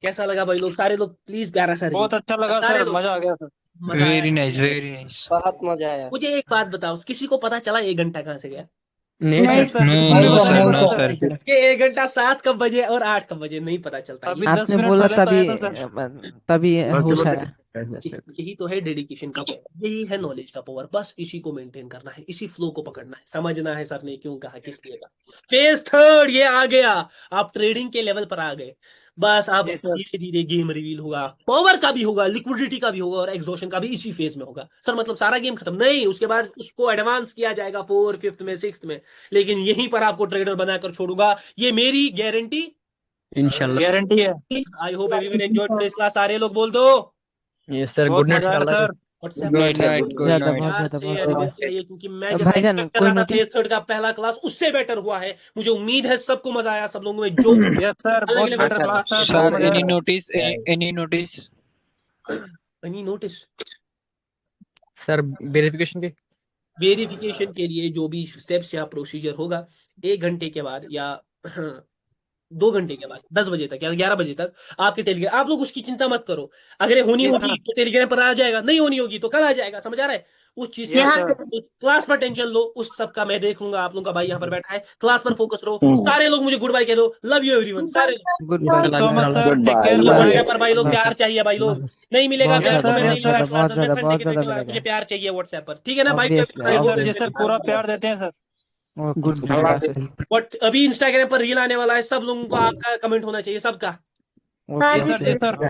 कैसा लगा भाई लोग, सारे लोग प्लीज प्यारा सा
बहुत अच्छा लगा
सारे
सर,
लोग,
मजा आ गया सर।
मजा आया।
Very nice very nice.
बहुत मजा आया।
मुझे एक बात बताओ, किसी को पता चला 1 घंटा कहाँ से गया?
नहीं
नहीं
सर
नो सर
कि 1 घंटा 7 कब बजे और 8 कब बजे नहीं पता चलता।
अभी
ये-
10
आपने
मिनट
बोला
पहले तो
तभी
आया था सर।
तभी होश आया।
यही तो है डेडिकेशन का पावर, यही है नॉलेज का पावर। बस इसी को मेंटेन करना है, इसी फ्लो को पकड़ना है, समझना है सर ने क्यों कहा, किस लिए कहा। फेज थर्ड ये आ गया, आप ट्रेडिंग के लेवल पर आ गए। बस अब
जी सर।
धीरे धीरे गेम रिवील होगा, पावर का भी होगा, लिक्विडिटी का भी होगा और एग्जॉशन का भी इसी फेज में होगा। सर मतलब सारा गेम खत्म नहीं, उसके बाद उसको एडवांस किया जाएगा 4th 5th में 6th में, लेकिन यहीं पर आपको ट्रेडर बनाकर छोड़ूंगा, ये मेरी गारंटी।
इंशाल्लाह।
गारंटी है।
I hope everyone enjoyed today's class. सारे लोग बोल दो
यस सर,
बहुत
गुड नाइट
मजा आया
इंशाल्लाह।
Sir.
WhatsApp
good night good
ज्यादा
नाइट।
बहुत
यार
ज्यादा
से
बहुत
रिव्यू
ज्यादा।
चाहिए, क्योंकि मैं जैसा
भाईजान,
expect कर
कोई
रहा था
नोटिस?
फेज थर्ड का पहला क्लास उससे बेटर हुआ है। मुझे उम्मीद है सबको मजा आया, सब लोगों में जो
यस सर,
अलग
बहुत
अलग
बेटर क्लास था, बहुत
सर
मजा
एनी
आया।
Notice any notice?
Any notice?
Sir verification के
वेरिफिकेशन के लिए जो भी स्टेप्स या प्रोसीजर होगा 1 घंटे के बाद या 2 घंटे के बाद 10 बजे तक या 11 बजे तक आपके टेलीग्राम, आप लोग उसकी चिंता मत करो। अगर ये होनी
जी
होगी
सर।
तो टेलीग्राम पर आ जाएगा, नहीं होनी होगी तो कल आ जाएगा, समझ आ रहा है उस चीज
यस
का।
सर।
क्लास पर टेंशन लो, उस सब का मैं देख लूंगा। आप लोगों का भाई यहाँ पर बैठा है, क्लास पर फोकस रहो। सारे लोग मुझे गुड बाय कह दो, लव यू एवरीवन सारे लोग।
Good
thank you so much sir, take
Goodbye,
care,
love
bye
you.
WhatsApp पर भाई लोग
बहुत
प्यार
ज्यादा।
चाहिए भाई लोग, नहीं मिलेगा
बहुत
प्यार तो
ज्यादा,
मैं
बहुत
नहीं लूंगा
ज्यादा,
क्लास
बहुत
में,
ज्यादा,
मैं
बहुत
संडे के
ज्यादा
दिन लूंगा।
मिलेगा।
मुझे प्यार चाहिए व्हाट्सएप पर, ठीक है ना भाई?
Obviously,
जी सर, पूरा प्यार देते हैं सर।
गुड
बट अभी इंस्टाग्राम पर रील आने वाला है, सब लोगों को आपका कमेंट होना चाहिए, सबका।
हाँ
जी सर, जी सर।